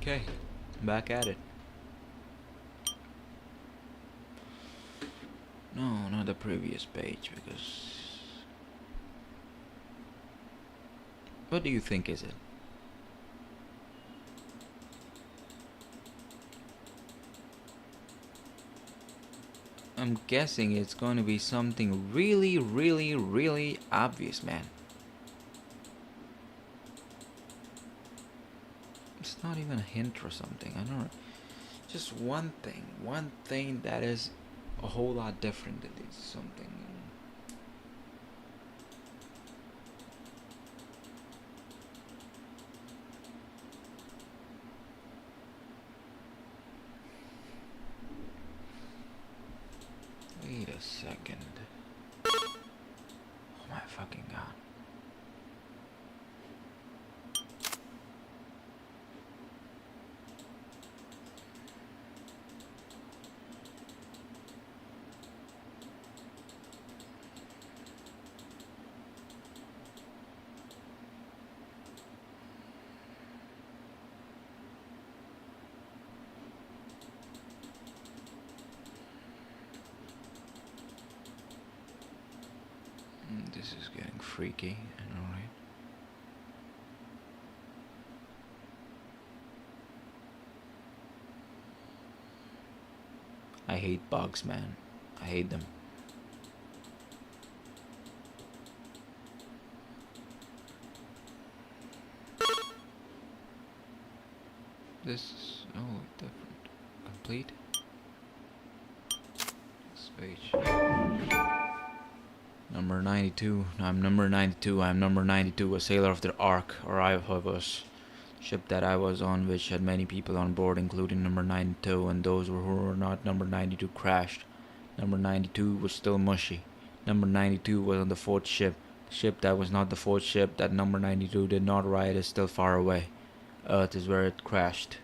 Okay, back at it. No, not the previous page, because... What do you think is it? I'm guessing it's going to be something really, really, really obvious, man. It's not even a hint or something. I don't know. Just one thing that is a whole lot different than this something. Wait a second. Oh my fucking god. This is getting freaky. Alright. I hate bugs, man. I hate them. This is different. Complete. Next page. Number 92. I'm number 92. I'm number 92. A sailor of the Ark, or I was. Ship that I was on, which had many people on board, including number 92, and those who were not number 92 crashed. Number 92 was still mushy. Number 92 was on the fourth ship. The ship that was not the fourth ship that number 92 did not ride is still far away. Earth is where it crashed.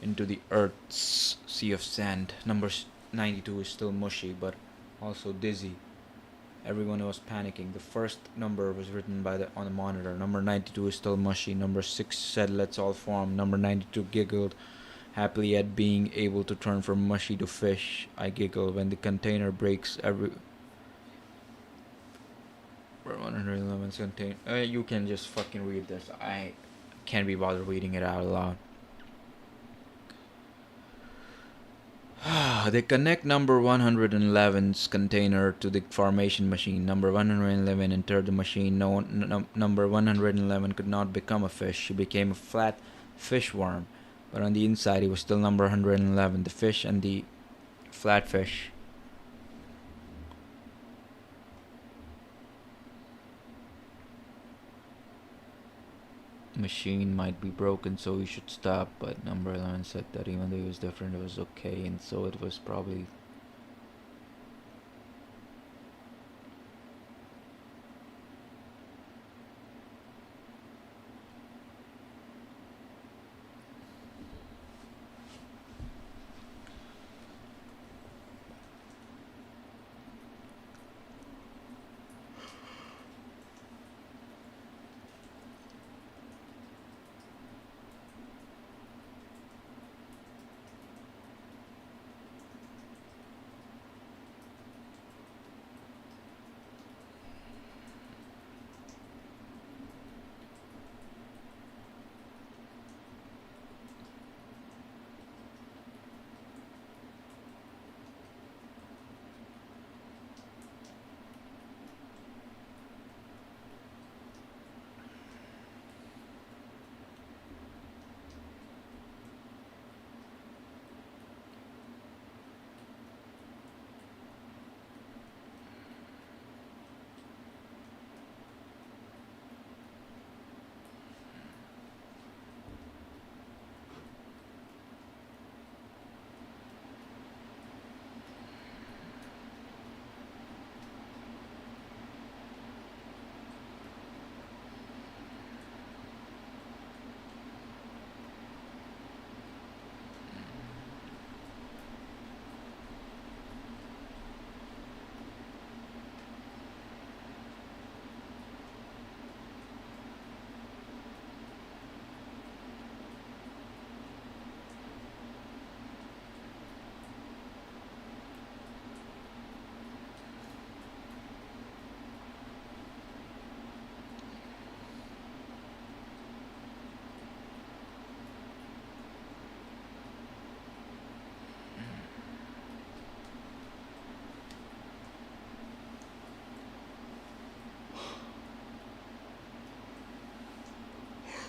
Into the Earth's sea of sand. Number 92 is still mushy, but also dizzy. Everyone was panicking. The first number was written on the monitor. Number 92 is still mushy. Number 6 said, "Let's all form." Number 92 giggled happily at being able to turn from mushy to fish. I giggle when the container breaks. 111 contain. You can just fucking read this. I can't be bothered reading it out loud. They connect number 111's container to the formation machine. Number 111 entered the machine. Number 111 could not become a fish. He became a flat fish worm. But on the inside, he was still number 111. The fish and the flat fish. Machine might be broken, so we should stop, but number 11 said that even though it was different, it was okay, and so it was probably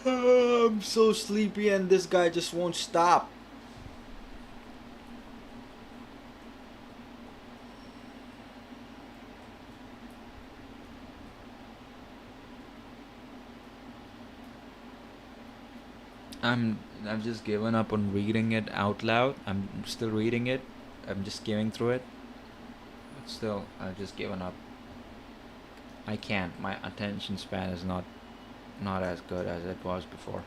I'm so sleepy and this guy just won't stop. I've just given up on reading it out loud. I'm still reading it. I'm just skimming through it. But still, I've just given up. I can't. My attention span is not as good as it was before.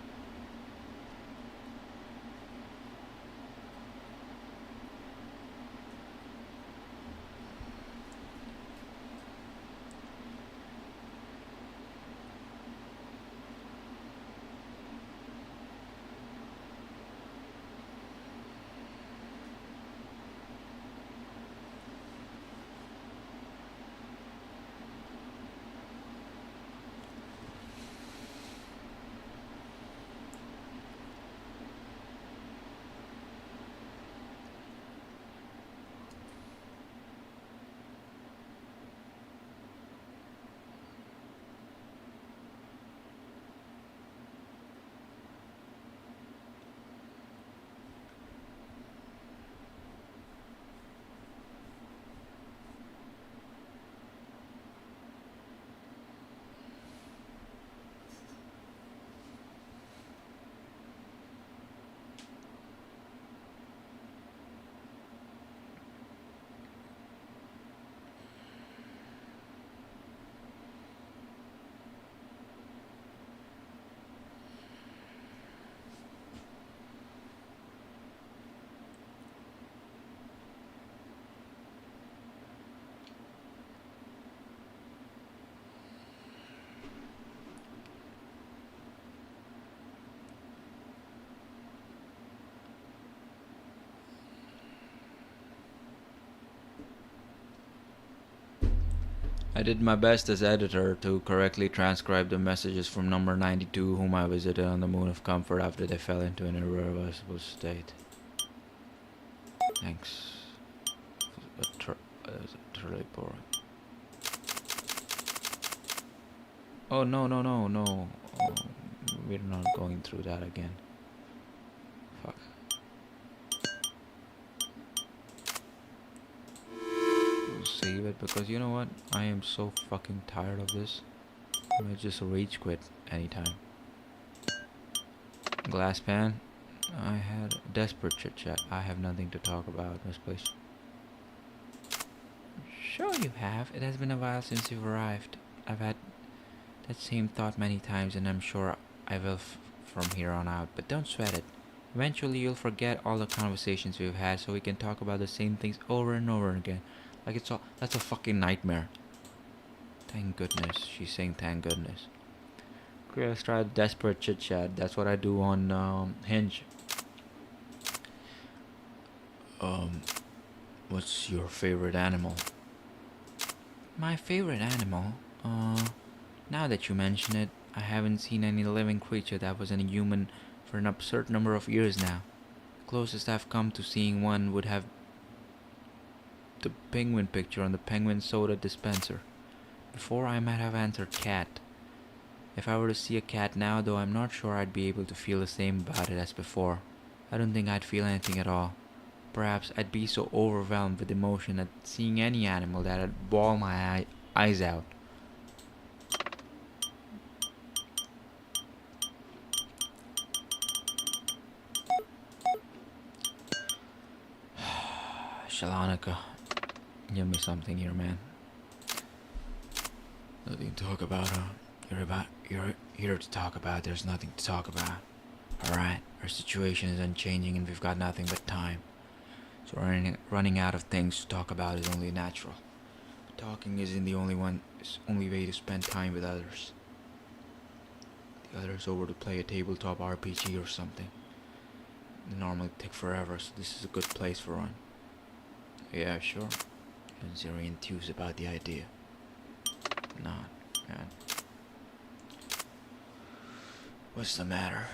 I did my best as editor to correctly transcribe the messages from number 92, whom I visited on the moon of comfort after they fell into an irreversible state. Thanks. It was utterly boring. Oh, no, no, no, no. Oh, we're not going through that again. Fuck. We'll save it because you know what? I am so fucking tired of this. I might just rage quit anytime. Glass pan. I had desperate chit chat. I have nothing to talk about in this place. Sure you have. It has been a while since you've arrived. I've had that same thought many times, and I'm sure I will from here on out. But don't sweat it. Eventually you'll forget all the conversations we've had, so we can talk about the same things over and over again. Like that's a fucking nightmare. Thank goodness. She's saying thank goodness. Okay, let's try desperate chit chat. That's what I do on Hinge. What's your favorite animal? My favorite animal? Now that you mention it, I haven't seen any living creature that wasn't a human for an absurd number of years now. The closest I've come to seeing one would have the penguin picture on the penguin soda dispenser. Before I might have answered cat. If I were to see a cat now, though, I'm not sure I'd be able to feel the same about it as before. I don't think I'd feel anything at all. Perhaps I'd be so overwhelmed with emotion at seeing any animal that I'd bawl my eyes out. Shalanika, give me something here, man. Nothing to talk about, huh? You're here to talk about. There's nothing to talk about. Alright, our situation is unchanging and we've got nothing but time. So running out of things to talk about is only natural. But talking isn't the only way to spend time with others. The others over to play a tabletop RPG or something. They normally take forever, so this is a good place for one. Yeah, sure. Isn't very enthused about the idea. Not, man. What's the matter?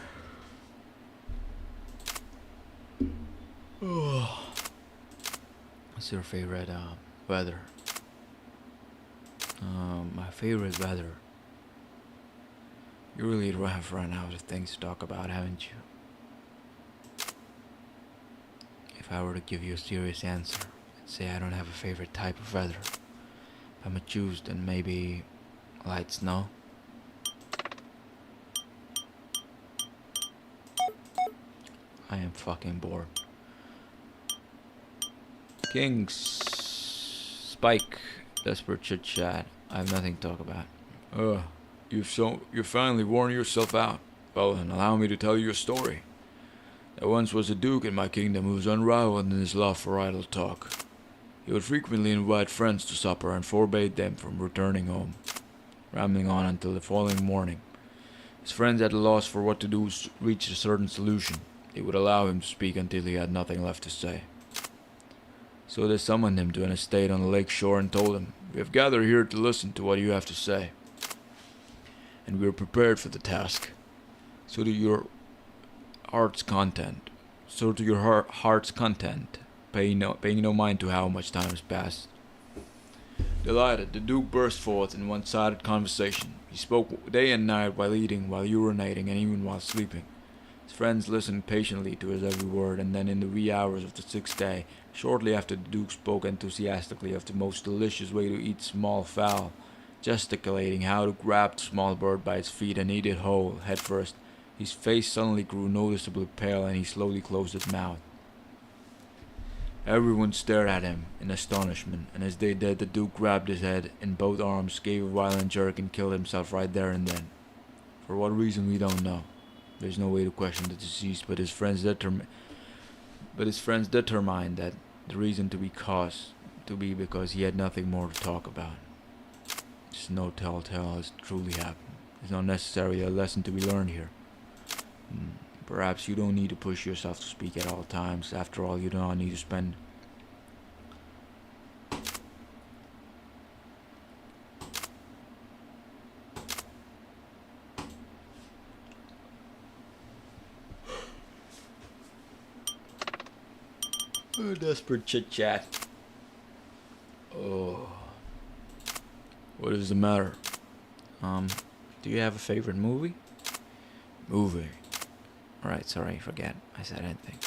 What's your favorite weather? My favorite weather. You really have run out of things to talk about, haven't you? If I were to give you a serious answer, I'd say I don't have a favorite type of weather. If I'm a choose, then maybe light snow. I am fucking bored. Kings, Spike, desperate chit chat. I have nothing to talk about. You finally worn yourself out. Well, then allow me to tell you a story. There once was a duke in my kingdom who was unrivaled in his love for idle talk. He would frequently invite friends to supper and forbade them from returning home, rambling on until the following morning. His friends at a loss for what to do reached a certain solution. They would allow him to speak until he had nothing left to say. So they summoned him to an estate on the lake shore and told him, "We have gathered here to listen to what you have to say, and we are prepared for the task. So to your heart's content, paying no mind to how much time has passed." Delighted, the Duke burst forth in one-sided conversation. He spoke day and night while eating, while urinating, and even while sleeping. His friends listened patiently to his every word, and then in the wee hours of the sixth day, shortly after the Duke spoke enthusiastically of the most delicious way to eat small fowl, gesticulating how to grab the small bird by its feet and eat it whole, head first, his face suddenly grew noticeably pale and he slowly closed his mouth. Everyone stared at him in astonishment, and as they did, the Duke grabbed his head in both arms, gave a violent jerk, and killed himself right there and then. For what reason we don't know. There's no way to question the deceased, but his friends determined that the reason to be because he had nothing more to talk about. There's no telltale has truly happened. There's not necessarily a lesson to be learned here. Perhaps you don't need to push yourself to speak at all times. After all, you do not need to spend Desperate chit chat. Oh. What is the matter? Do you have a favorite movie? Movie. Alright, sorry, forget I said anything.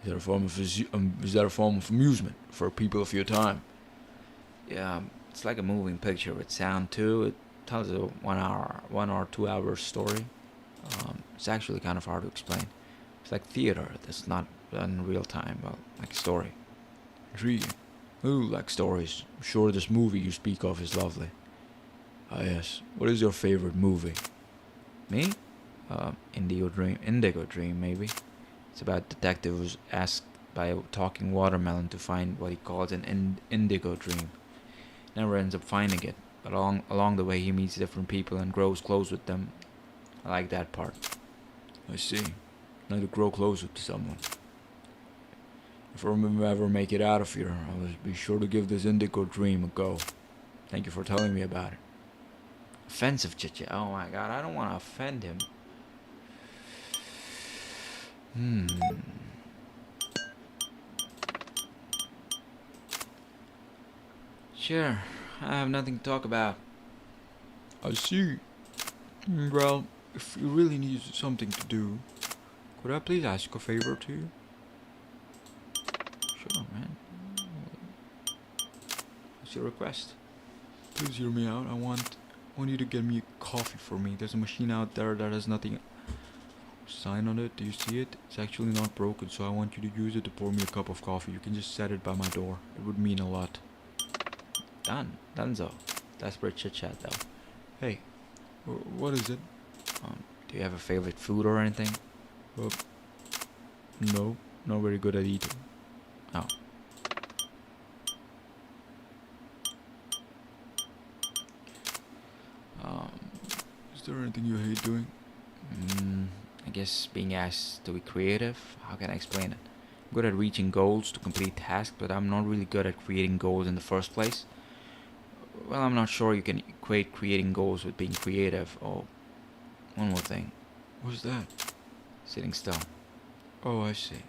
Is that a form of amusement for people of your time? Yeah, it's like a moving picture with sound too. It tells a 1 or 2 hour story. It's actually kind of hard to explain. It's like theater that's not done in real time, well, like a story. Intriguing. I do like stories. I'm sure this movie you speak of is lovely. Ah yes. What is your favorite movie? Me? Indigo Dream, maybe. It's about a detective who's asked by a talking watermelon to find what he calls an indigo dream. Never ends up finding it, but along the way he meets different people and grows close with them. I like that part. I see. Like to grow closer to someone. If I ever make it out of here, I will be sure to give this indigo dream a go. Thank you for telling me about it. Offensive chit. Oh my god, I don't want to offend him. Sure, I have nothing to talk about. I see. Well, if you really need something to do, could I please ask a favor to you? Sure, man. What's your request? Please hear me out. I want you to get me a coffee for me. There's a machine out there that has nothing sign on it. Do you see it? It's actually not broken, so I want you to use it to pour me a cup of coffee. You can just set it by my door. It would mean a lot. Done. Donezo. Desperate chit chat though. Hey, what is it? Do you have a favorite food or anything? No, not very good at eating. Oh. Is there anything you hate doing? I guess being asked to be creative. How can I explain it? I'm good at reaching goals to complete tasks, but I'm not really good at creating goals in the first place. Well, I'm not sure you can equate creating goals with being creative. Oh, one more thing. What's that? Sitting still. Oh, I see.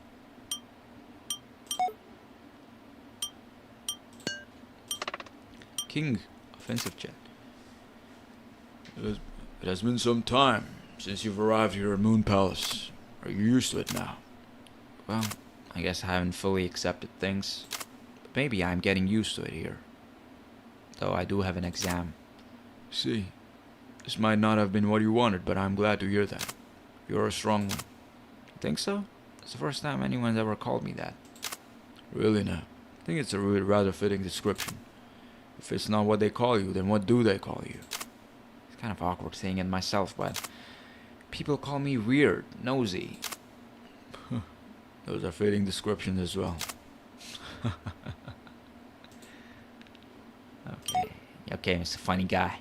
King. Offensive chat. It has been some time since you've arrived here at Moon Palace. Are you used to it now? Well, I guess I haven't fully accepted things. But maybe I'm getting used to it here. Though I do have an exam. See, this might not have been what you wanted, but I'm glad to hear that. You're a strong one. Think so? It's the first time anyone's ever called me that. Really now? I think it's a rather fitting description. If it's not what they call you, then what do they call you? It's kind of awkward saying it myself, but people call me weird, nosy. Those are fitting descriptions as well. Okay, Mr. Funny Guy.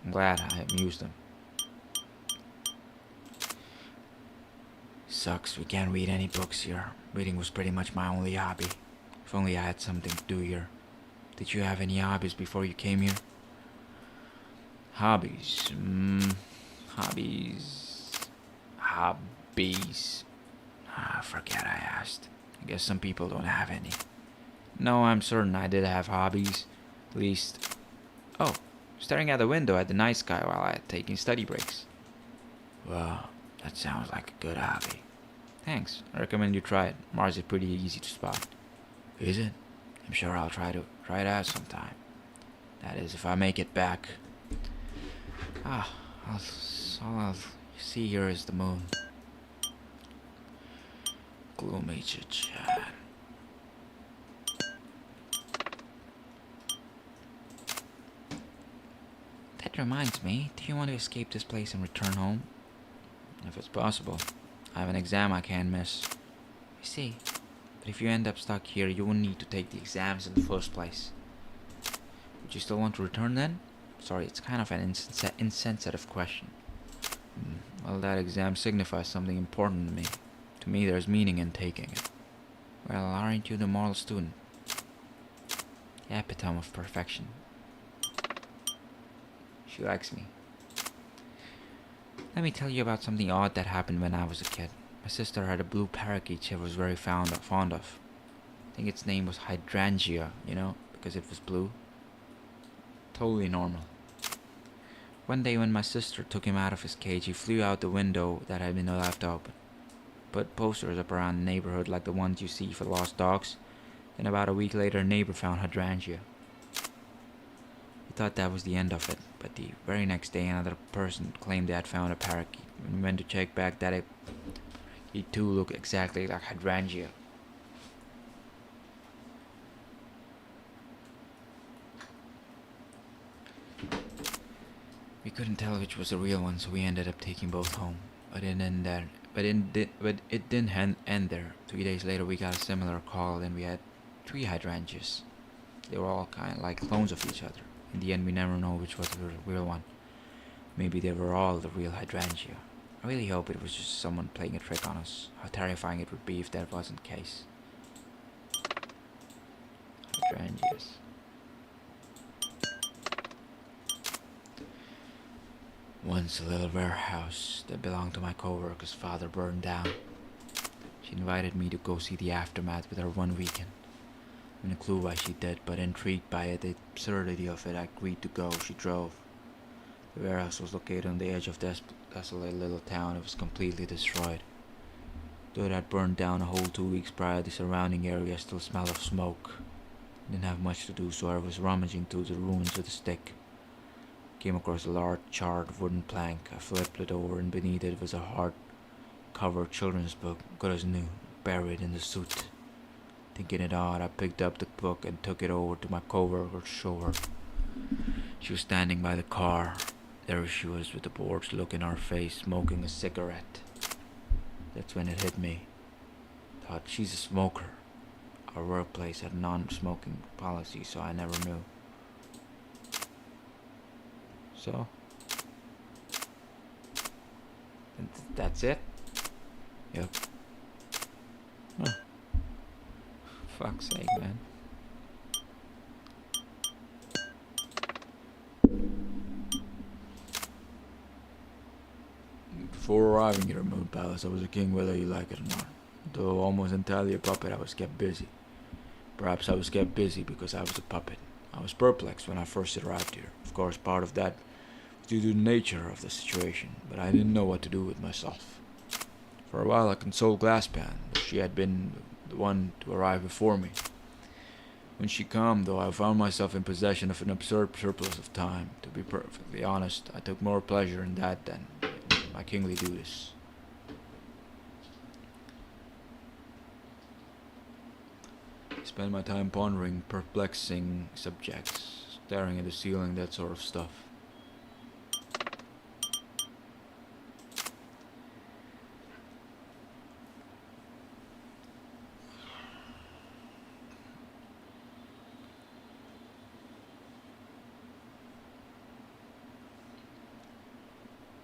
I'm glad I amused him. Sucks, we can't read any books here. Reading was pretty much my only hobby. If only I had something to do here. Did you have any hobbies before you came here? Hobbies. Hobbies. Forget I asked. I guess some people don't have any. No, I'm certain I did have hobbies. At least... Oh, staring out the window at the night sky while I had taking study breaks. Well, that sounds like a good hobby. Thanks. I recommend you try it. Mars is pretty easy to spot. Is it? I'm sure I'll try it out sometime. That is, if I make it back. All I'll see here is the moon. Gloomy chit-chat. That reminds me, do you want to escape this place and return home? If it's possible. I have an exam I can't miss. I see. But if you end up stuck here, you won't need to take the exams in the first place. Would you still want to return then? Sorry, it's kind of an insensitive question. Well, that exam signifies something important to me. To me, there's meaning in taking it. Well, aren't you the model student? The epitome of perfection. She likes me. Let me tell you about something odd that happened when I was a kid. My sister had a blue parakeet she was very fond of. I think its name was Hydrangea, because it was blue. Totally normal. One day when my sister took him out of his cage, he flew out the window that had been left open. Put posters up around the neighborhood like the ones you see for lost dogs. Then about a week later, a neighbor found Hydrangea. We thought that was the end of it, but the very next day another person claimed they had found a parakeet. When we went to check back that he too looked exactly like Hydrangea. We couldn't tell which was the real one, so we ended up taking both home. But it didn't end there. 3 days later, we got a similar call, and we had 3 hydrangeas. They were all kind of like clones of each other. In the end, we never know which was the real one. Maybe they were all the real hydrangea. I really hope it was just someone playing a trick on us. How terrifying it would be if that wasn't the case. Hydrangeas. Once a little warehouse that belonged to my coworker's father burned down. She invited me to go see the aftermath with her one weekend. I had no clue why she did, but intrigued by the absurdity of it, I agreed to go. She drove. The warehouse was located on the edge of this desolate little town. It was completely destroyed. Though it had burned down a whole 2 weeks prior, the surrounding area still smelled of smoke. I didn't have much to do, so I was rummaging through the ruins with a stick. Came across a large charred wooden plank. I flipped it over, and beneath it was a hard-covered children's book, good as new, buried in the soot. Thinking it odd, I picked up the book and took it over to my coworker to show her. She was standing by the car. There she was with the bored look in her face, smoking a cigarette. That's when it hit me. Thought, she's a smoker. Our workplace had non-smoking policy, so I never knew. So, that's it? Yep. Oh. Fuck's sake, man. Before arriving at our moon palace, I was a king whether you like it or not. Though almost entirely a puppet, I was kept busy. Perhaps I was kept busy because I was a puppet. I was perplexed when I first arrived here. Of course, part of that was due to the nature of the situation, but I didn't know what to do with myself. For a while I consoled Glasspan, though she had been the one to arrive before me. When she came, though, I found myself in possession of an absurd surplus of time. To be perfectly honest, I took more pleasure in that than in my kingly duties. I spent my time pondering perplexing subjects, staring at the ceiling, that sort of stuff.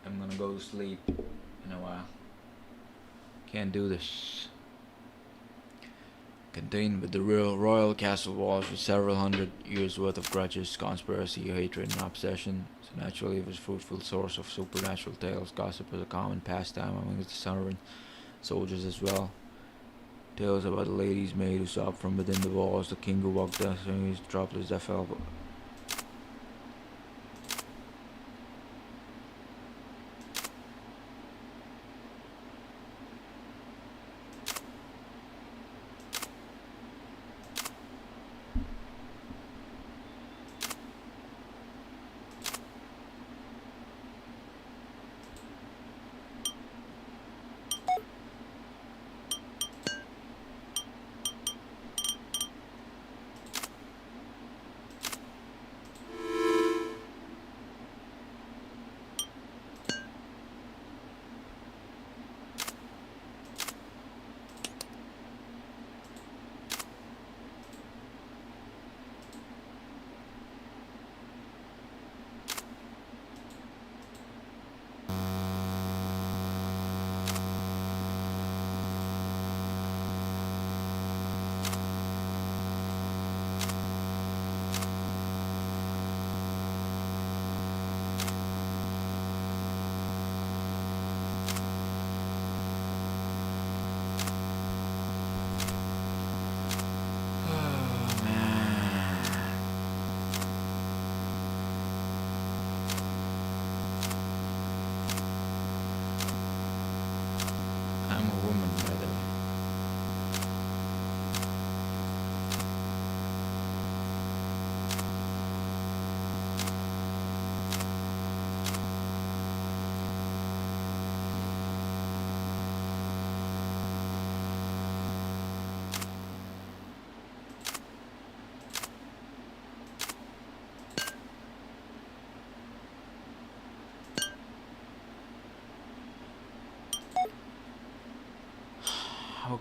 I'm gonna go to sleep in a while. Can't do this. Contained with the real royal castle walls with several hundred years worth of grudges, conspiracy, hatred, and obsession. So naturally it was a fruitful source of supernatural tales. Gossip was a common pastime among the sovereign soldiers as well. Tales about the lady's maid who saw from within the walls, the king who walked down his droplets that fell.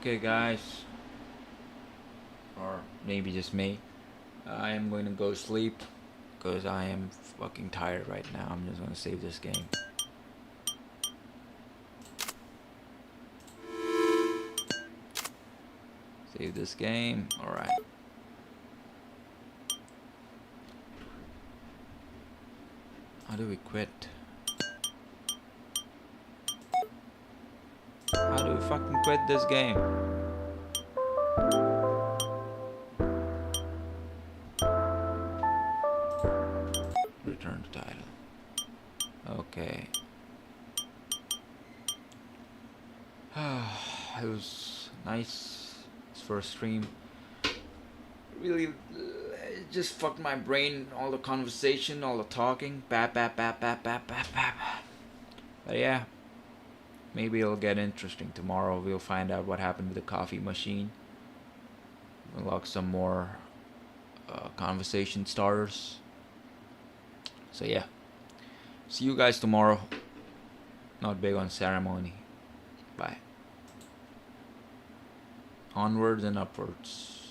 Okay, guys, or maybe just me. I am going to go sleep because I am fucking tired right now. I'm just gonna save this game. Save this game. Alright. How do we quit? How do we fucking quit this game? Return to title. Okay. It was nice. This first stream. Really, it just fucked my brain. All the conversation, all the talking. Bap, bap, bap, bap, bap, bap, bap. But yeah. Maybe it'll get interesting tomorrow. We'll find out what happened with the coffee machine. Unlock some more conversation starters. So yeah. See you guys tomorrow. Not big on ceremony. Bye. Onwards and upwards.